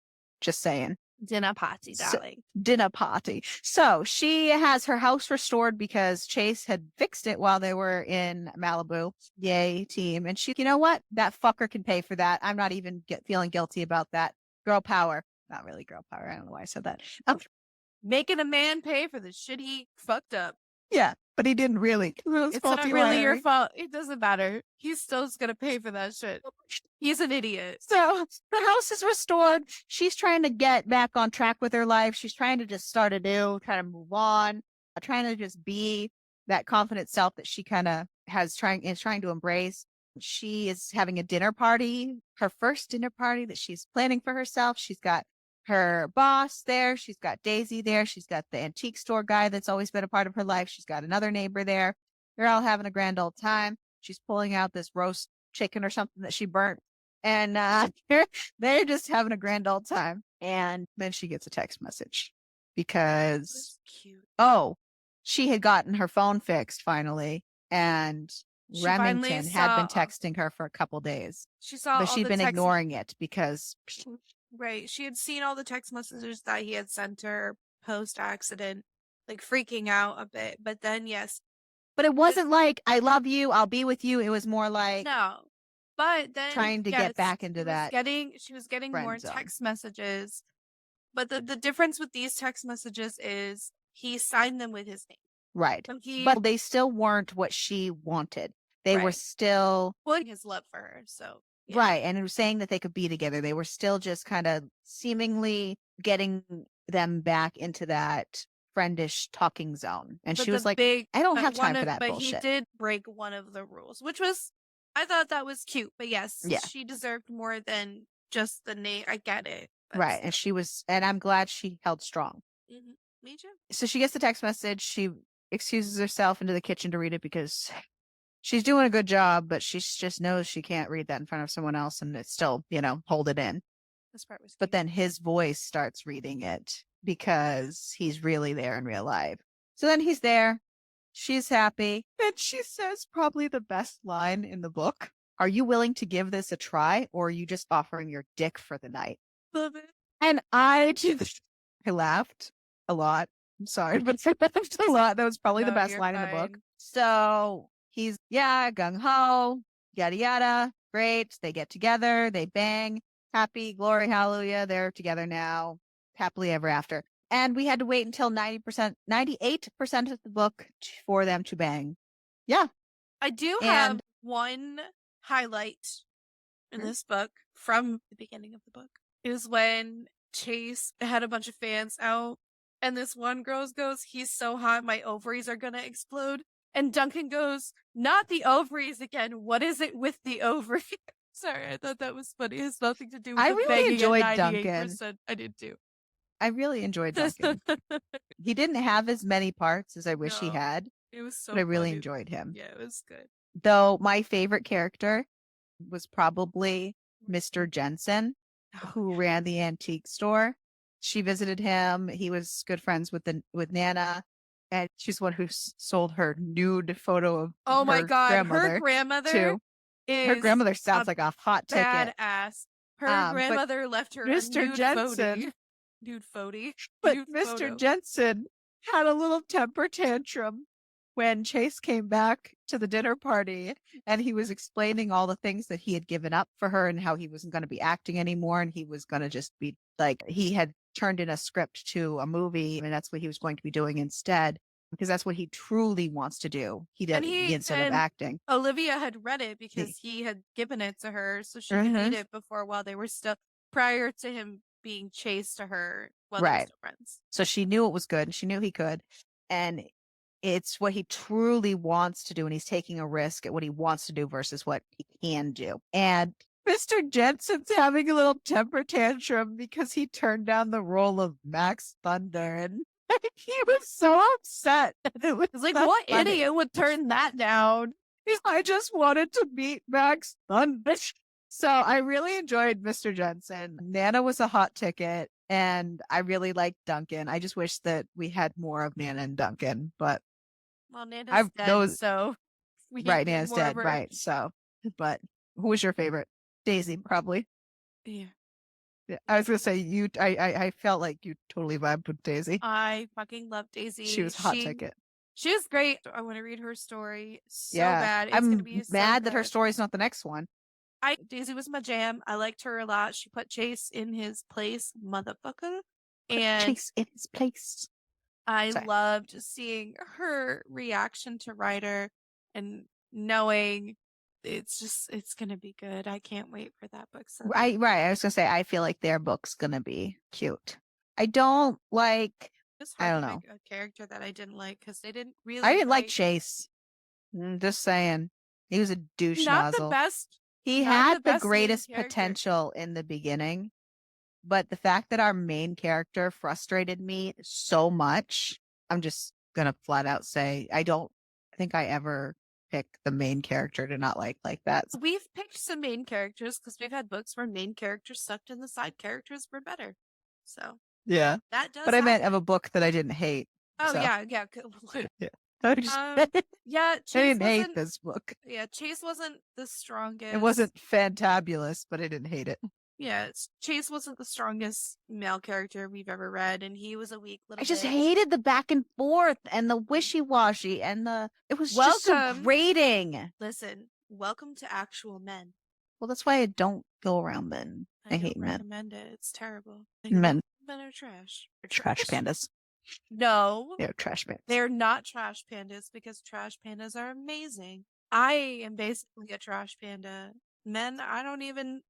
Just saying. Dinner party, So, darling. dinner party. So she has her house restored because Chase had fixed it while they were in Malibu. Yay, team. And she, you know what? That fucker can pay for that. I'm not even feeling guilty about that. Girl power. Not really girl power. I don't know why I said that. Making a man pay for the shit he fucked up. Yeah, but he didn't really. It's not really your fault. It doesn't matter. He's still gonna pay for that shit. He's an idiot. So the house is restored. She's trying to get back on track with her life. She's trying to just start anew, trying to move on, trying to just be that confident self that she kind of is trying to embrace. She is having a dinner party, her first dinner party that she's planning for herself. She's got her boss there. She's got Daisy there. She's got the antique store guy that's always been a part of her life. She's got another neighbor there. They're all having a grand old time. She's pulling out this roast chicken or something that she burnt. And they're just having a grand old time. And then she gets a text message because, oh, she had gotten her phone fixed finally. And Remington had been texting her for a couple days. She saw, but she'd been ignoring it because. Right. She had seen all the text messages that he had sent her post accident, like freaking out a bit. But then, yes. But it wasn't like, I love you, I'll be with you. It was more like. No. But then. Trying to get back into that. She was getting more text messages. But the difference with these text messages is he signed them with his name. Right. But they still weren't what she wanted. They were still. Putting his love for her. So. Yeah. Right. And it was saying that they could be together. They were still just kind of seemingly getting them back into that friendish talking zone. And she was like, I don't have time for that bullshit. But he did break one of the rules, which was, I thought that was cute. But yes, she deserved more than just the name. I get it. Right. And and I'm glad she held strong. Mm-hmm. Me too. So she gets the text message. She excuses herself into the kitchen to read it because she's doing a good job, but she just knows she can't read that in front of someone else and it's still, hold it in. This part was cute. But then his voice starts reading it because he's really there in real life. So then he's there. She's happy. And she says probably the best line in the book. Are you willing to give this a try or are you just offering your dick for the night? Love it. And I laughed a lot. I'm sorry, but I laughed a lot. That was probably the best line in the book. So he's, gung ho, yada, yada. Great. They get together. They bang. Happy, glory, hallelujah. They're together now. Happily ever after. And we had to wait until 98% of the book for them to bang. Yeah. I do have one highlight in this book from the beginning of the book is when Chase had a bunch of fans out and this one girl goes, he's so hot, my ovaries are gonna explode. And Duncan goes, not the ovaries again. What is it with the ovaries? Sorry, I thought that was funny. It has nothing to do with I the really enjoyed 98%. Duncan. I did too. I really enjoyed Duncan. He didn't have as many parts as I wish he had. It was so but I really funny. enjoyed him. Yeah, it was good. Though my favorite character was probably Mr. Jensen, who ran the antique store. She visited him. He was good friends with Nana. And she's one who sold her nude photo of my God, grandmother. Her grandmother her grandmother sounds like a hot ticket. Badass. Her grandmother left her Mr. a nude Jensen. Nude photo. But Mr. Jensen had a little temper tantrum when Chase came back to the dinner party and he was explaining all the things that he had given up for her and how he wasn't going to be acting anymore and he was going to just be like, he had turned in a script to a movie and that's what he was going to be doing instead because that's what he truly wants to do. He did instead of acting. Olivia had read it because he had given it to her so she could read it before while they were still prior to him being chased to her while they were still friends. So she knew it was good and she knew he could. And it's what he truly wants to do. And he's taking a risk at what he wants to do versus what he can do. And Mr. Jensen's having a little temper tantrum because he turned down the role of Max Thunder. And he was so upset. It was like, what idiot would turn that down? I just wanted to meet Max Thunfish. So I really enjoyed Mr. Jensen. Nana was a hot ticket, and I really liked Duncan. I just wish that we had more of Nana and Duncan, but Well, Nanda's I've dead, those so we can't right. get Nana's more of dead, her. right? So, but who was your favorite? Daisy, probably. Yeah. Yeah, I was gonna say you. I felt like you totally vibed with Daisy. I fucking love She Daisy. was a hot ticket. She was great. I want to read her story so Yeah, bad. It's gonna I'm be so mad that her good. story's not the next one. Daisy was my jam. I liked her a lot. She put Chase in his place, motherfucker. And Chase in his place. I Sorry. loved seeing her reaction to Ryder and knowing it's gonna be good. I can't wait for that book. So I was gonna say I feel like their book's gonna be cute. I don't like. it's I hard to don't know. pick a character that I didn't like because they didn't I really didn't like write Chase. Just saying, he was a douche not the nozzle. best, He not the had the best main greatest character. potential in the beginning, but the fact that our main character frustrated me so much, I'm just gonna flat out say I don't think I ever pick the main character to not like that. We've picked some main characters because we've had books where main characters sucked and the side characters were better. So Yeah. that But does I meant of happen. a book that I didn't hate. Oh So yeah, yeah. yeah. I just I Yeah, Chase didn't hate wasn't. this book. Yeah, Chase wasn't the It strongest. wasn't fantabulous, but I didn't hate it. Yeah, Chase wasn't the strongest male character we've ever read, and he was a weak I little just bitch. hated the back and forth and the wishy-washy and the it was just so Welcome. grating. Listen, welcome to actual men. Well, that's why I don't go around men. I I hate don't men. recommend it. It's terrible. Men. Men are trash. Trash pandas. No, They're trash pandas. they're not trash pandas because trash pandas are amazing. I am basically a trash panda. Men, I don't even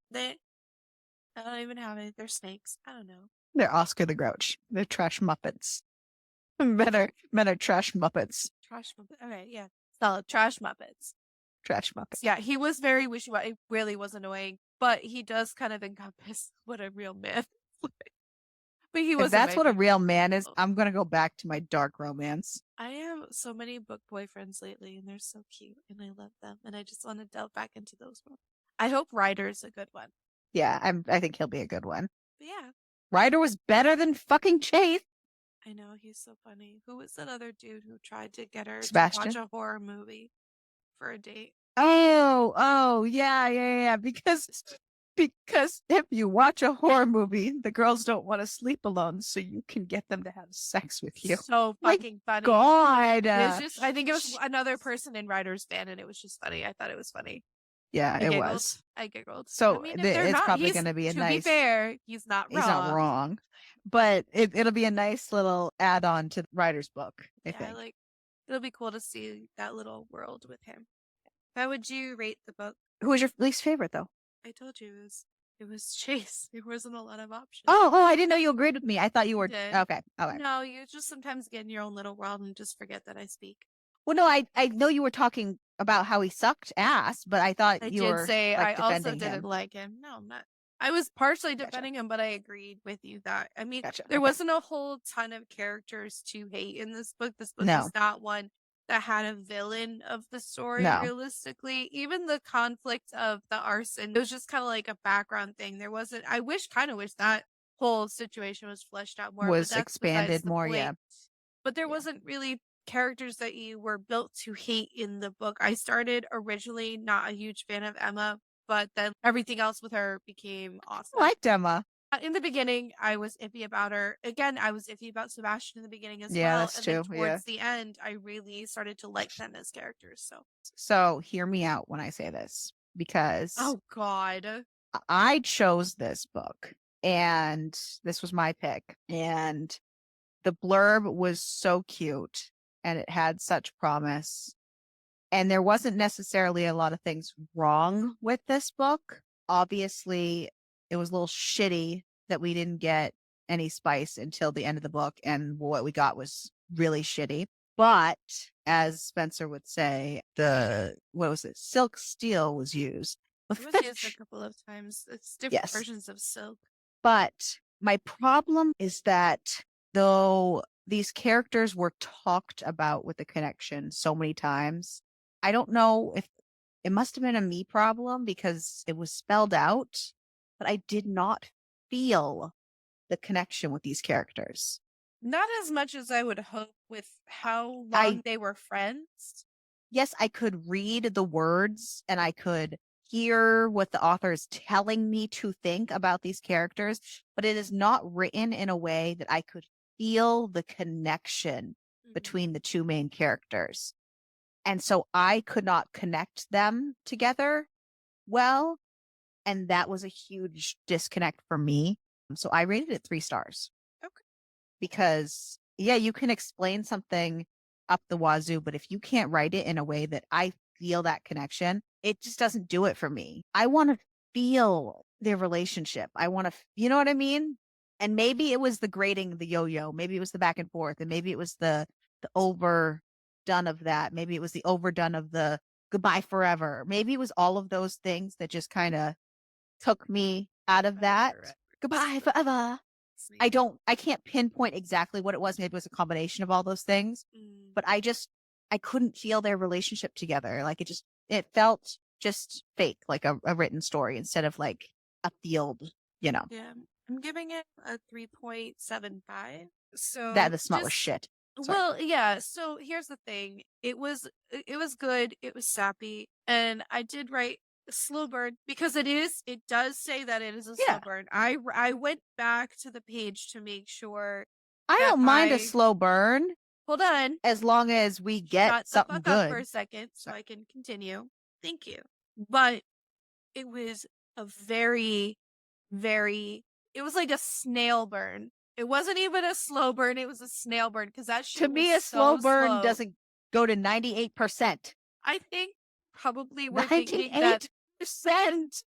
have it. They're snakes. I don't know. They're Oscar the Grouch. They're trash muppets. Men are trash muppets. Trash Muppets. Okay, yeah. Solid. Trash Muppets. Trash muppets. Yeah, he was very wishy-washy. It really was annoying, but he does kind of encompass what a real man is like. But he If wasn't that's my what a favorite. real man is, I'm gonna go back to my dark romance. I have so many book boyfriends lately, and they're so cute, and I love them, and I just want to delve back into those ones. I hope Ryder's a good one. Yeah, I think he'll be a good one. But yeah, Ryder was better than fucking Chase. I know he's so funny. Who was that other dude who tried to get her to Sebastian. watch a horror movie for a date? Oh, yeah. Because if you watch a horror movie, the girls don't want to sleep alone, so you can get them to have sex with you. So Like, fucking funny. God. It's just, I think it was another person in Ryder's band, and it was just funny. I thought it was funny. Yeah, I it giggled. was. I giggled. So I mean, if they're it's not, probably going to be a to nice. be fair, he's not wrong. He's not wrong, but it'll be a nice little add-on to the writer's book. I think. Like it'll be cool to see that little world with him. How would you rate the book? Who was your least favorite, though? I told you it was Chase. There wasn't a lot of options. Oh, I didn't know you agreed with me. I thought you were did. okay. No, you just sometimes get in your own little world and just forget that I speak. Well, no, I know you were talking about how he sucked ass, but I thought I you did were say like I also defending didn't him. like him. No, I'm not. I was partially Gotcha. defending him, but I agreed with you that I mean Gotcha. there Okay. wasn't a whole ton of characters to hate in this book. This book No. was not one that had a villain of the story No. realistically. Even the conflict of the arson, it was just kind of like a background thing. There wasn't I kind of wish that whole situation was fleshed out more. Was but that's expanded more, point. yeah. But there wasn't really characters that you were built to hate in the book. I started originally not a huge fan of Emma, but then everything else with her became awesome. I liked Emma. In the beginning, I was iffy about her. Again, I was iffy about Sebastian in the beginning as well. Yeah, that's true. Then towards the end, I really started to like them as characters. So hear me out when I say this, because oh god, I chose this book and this was my pick, and the blurb was so cute and it had such promise. And there wasn't necessarily a lot of things wrong with this book. Obviously, it was a little shitty that we didn't get any spice until the end of the book, and what we got was really shitty. But as Spencer would say, silk steel was used. it was used a couple of times. It's different versions of silk. But my problem is that though these characters were talked about with the connection so many times, I don't know if it must have been a me problem because it was spelled out, but I did not feel the connection with these characters. Not as much as I would hope with how I long they were friends. Yes, I could read the words and I could hear what the author is telling me to think about these characters, but it is not written in a way that I could feel the connection between the two main characters. And so I could not connect them together well. And that was a huge disconnect for me. So I rated it 3 stars. Okay. Because, yeah, you can explain something up the wazoo, but if you can't write it in a way that I feel that connection, it just doesn't do it for me. I want to feel their relationship. I want to, you know what I mean? And maybe it was the grading, the yo-yo. Maybe it was the back and forth, and maybe it was the overdone of that. Maybe it was the overdone of the goodbye forever. Maybe it was all of those things that just kind of took me out of that. Goodbye forever. I can't pinpoint exactly what it was. Maybe it was a combination of all those things, but I couldn't feel their relationship together. Like it felt just fake, like a written story instead of like a field, you know. Yeah, I'm giving it a 3.75. So That the smell was shit. Sorry. Well, yeah. So here's the thing. It was good. It was sappy, and I did write a slow burn because it does say that it is a slow burn. I went back to the page to make sure. I don't mind a slow burn. Hold on. As long as we get Shut something the fuck good. up for a second so I can continue. Thank you. But it was a very, very, it was like a snail burn. It wasn't even a slow burn. It was a snail burn because that shit to me, a so slow burn slow. doesn't go to 98%. I think probably we're thinking that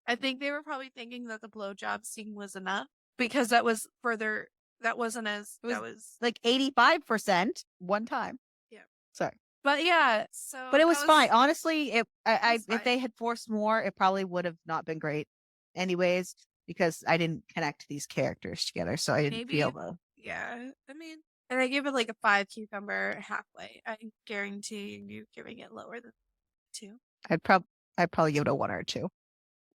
I think they were probably thinking that the blowjob scene was enough because that was further. That wasn't as that was like 85% one time. Yeah. Sorry. But yeah, so but it was fine. Honestly, if fine. they had forced more, it probably would have not been great, anyways, because I didn't connect these characters together, so I didn't feel the. Yeah, I mean, and I gave it like a 5 cucumber halfway. I guarantee you giving it lower than 2. I'd probably give it a 1 or 2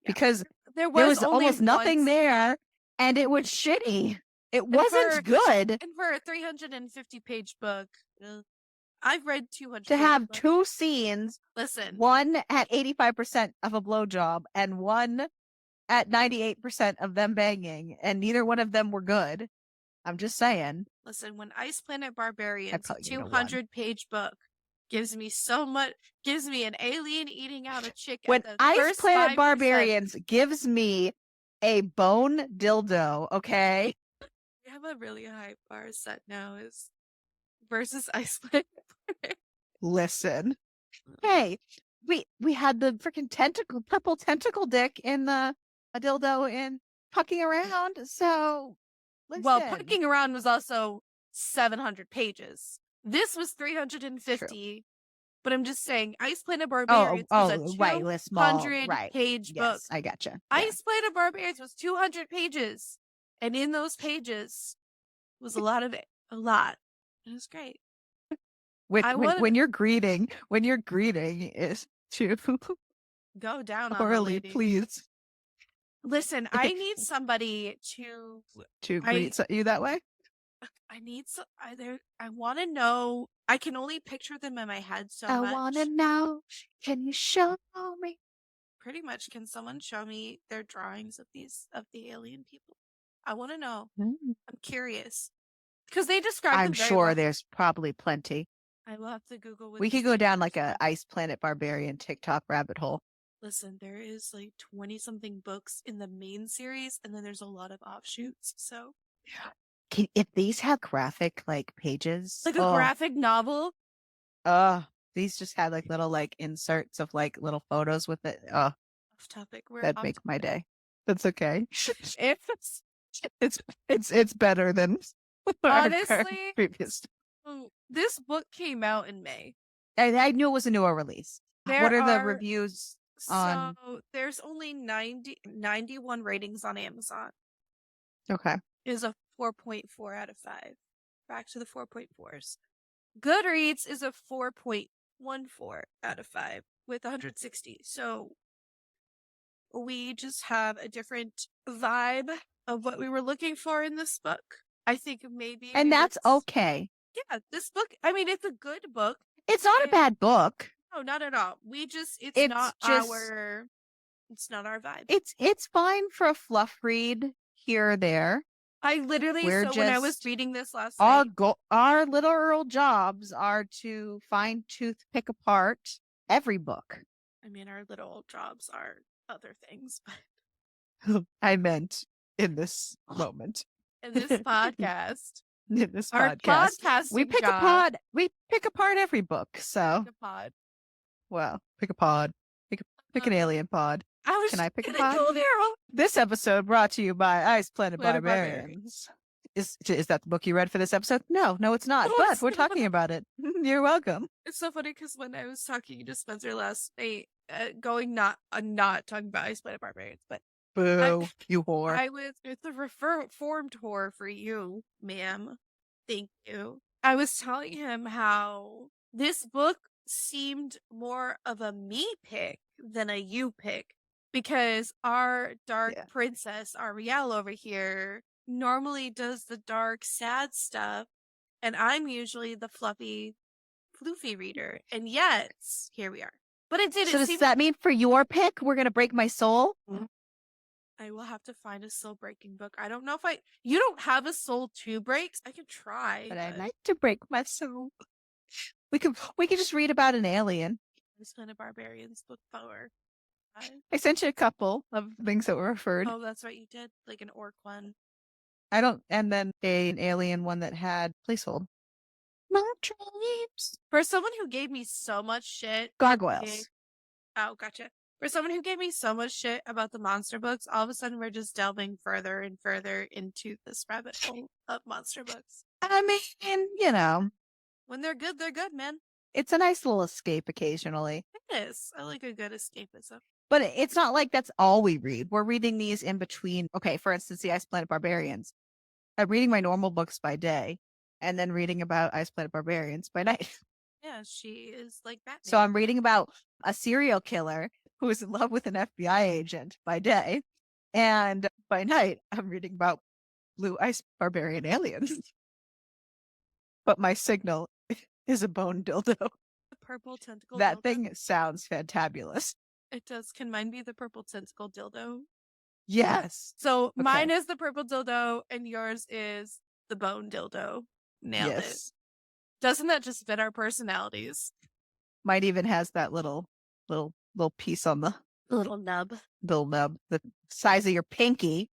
because there was almost nothing there, and it was shitty. It wasn't good. And for a 350-page book, I've read 200 to have books. 2 scenes. Listen, one at 85% of a blowjob and one at 98% of them banging, and neither one of them were good. I'm just saying. Listen, when Ice Planet Barbarians, a 200-page book, gives me an alien eating out a chick. When Ice Planet Barbarians gives me a bone dildo, okay? We have a really high bar set now is versus Ice Planet. Listen. Hey, we had the freaking purple tentacle dick in a dildo in Pucking Around, so listen. Well, Pucking Around was also 700 pages. This was 350. True. But I'm just saying, Ice Planet Barbarians was a 200-page book. I gotcha. Yeah. Ice Planet Barbarians was 200 pages. And in those pages was a lot of it. A lot. It was great. When you're greeting is to go down orally, please. Listen, I need somebody to greet you that way. I need I want to know. I can only picture them in my head so much. I want to know. Can you show me? Pretty much. Can someone show me their drawings of the alien people? I want to know. I'm curious because they describe. I'm sure there's probably plenty. I will have to Google. We could go down like a Ice Planet Barbarian TikTok rabbit hole. Listen, there is like 20-something books in the main series, and then there's a lot of offshoots. So, if these have graphic like pages, like a graphic novel. These just had like little like inserts of like little photos with it. Off topic. That'd make my day. That's okay. It's better than honestly previous. This book came out in May. I knew it was a newer release. What are the reviews on? So there's only 91 ratings on Amazon. Okay. Is a 4.4 out of 5. Back to the 4.4s. Goodreads is a 4.14 out of 5. with 160. So we just have a different vibe of what we were looking for in this book. I think maybe And we were that's okay. yeah, this book, I mean, it's a good book. It's not a bad book. No, not at all. We just It's just it's not our vibe. it's fine for a fluff read here or there. I literally We're so when I was just reading this last night, our literal jobs are to fine tooth pick apart every book. I mean, our little jobs are other things, but I meant in this moment. in this podcast, In this our podcast, podcasting we pick apart every book. So, pick a pod. well, pick a pod. Pick an alien pod. Can I pick a pod? This episode brought to you by Ice Planet Barbarians. Is that the book you read for this episode? No, it's not. No, but it's we're not. talking about it. You're welcome. It's so funny because when I was talking to Spencer last night, not talking about Ice Planet Barbarians, but Boo, you whore. it's a reformed whore for you, ma'am. Thank you. I was telling him how this book seemed more of a me pick than a you pick because our dark princess, Ariel over here, normally does the dark, sad stuff, and I'm usually the fluffy, floofy reader. And yet, here we are. But it didn't. So does that mean for your pick, we're gonna break my soul? I will have to find a soul breaking book. I don't know if you don't have a soul to breaks. I could try. But I'd like to break my soul. We could just read about an alien. Ice Planet Barbarians book 4. I sent you a couple of things that were referred. Oh, that's right, you did. Like an orc one. And then an alien one that had placehold. My dreams. For someone who gave me so much shit. Gargoyles. Oh, gotcha. For someone who gave me so much shit about the monster books, all of a sudden we're just delving further and further into this rabbit hole of monster books. I mean, when they're good, man. It's a nice little escape occasionally. It is. I like a good escapism. But it's not like that's all we read. We're reading these in between. Okay, for instance, the Ice Planet Barbarians. I'm reading my normal books by day and then reading about Ice Planet Barbarians by night. Yeah, she is like Batman. So I'm reading about a serial killer who is in love with an FBI agent by day. And by night, I'm reading about blue ice barbarian aliens. But my signal is a bone dildo. The purple tentacle That dildo? thing sounds fantabulous. It does. Can mine be the purple tentacle dildo? Yes. So mine is the purple dildo and yours is the bone dildo. Nailed it. Doesn't that just fit our personalities? Mine even has that little piece on the little nub. The size of your pinky.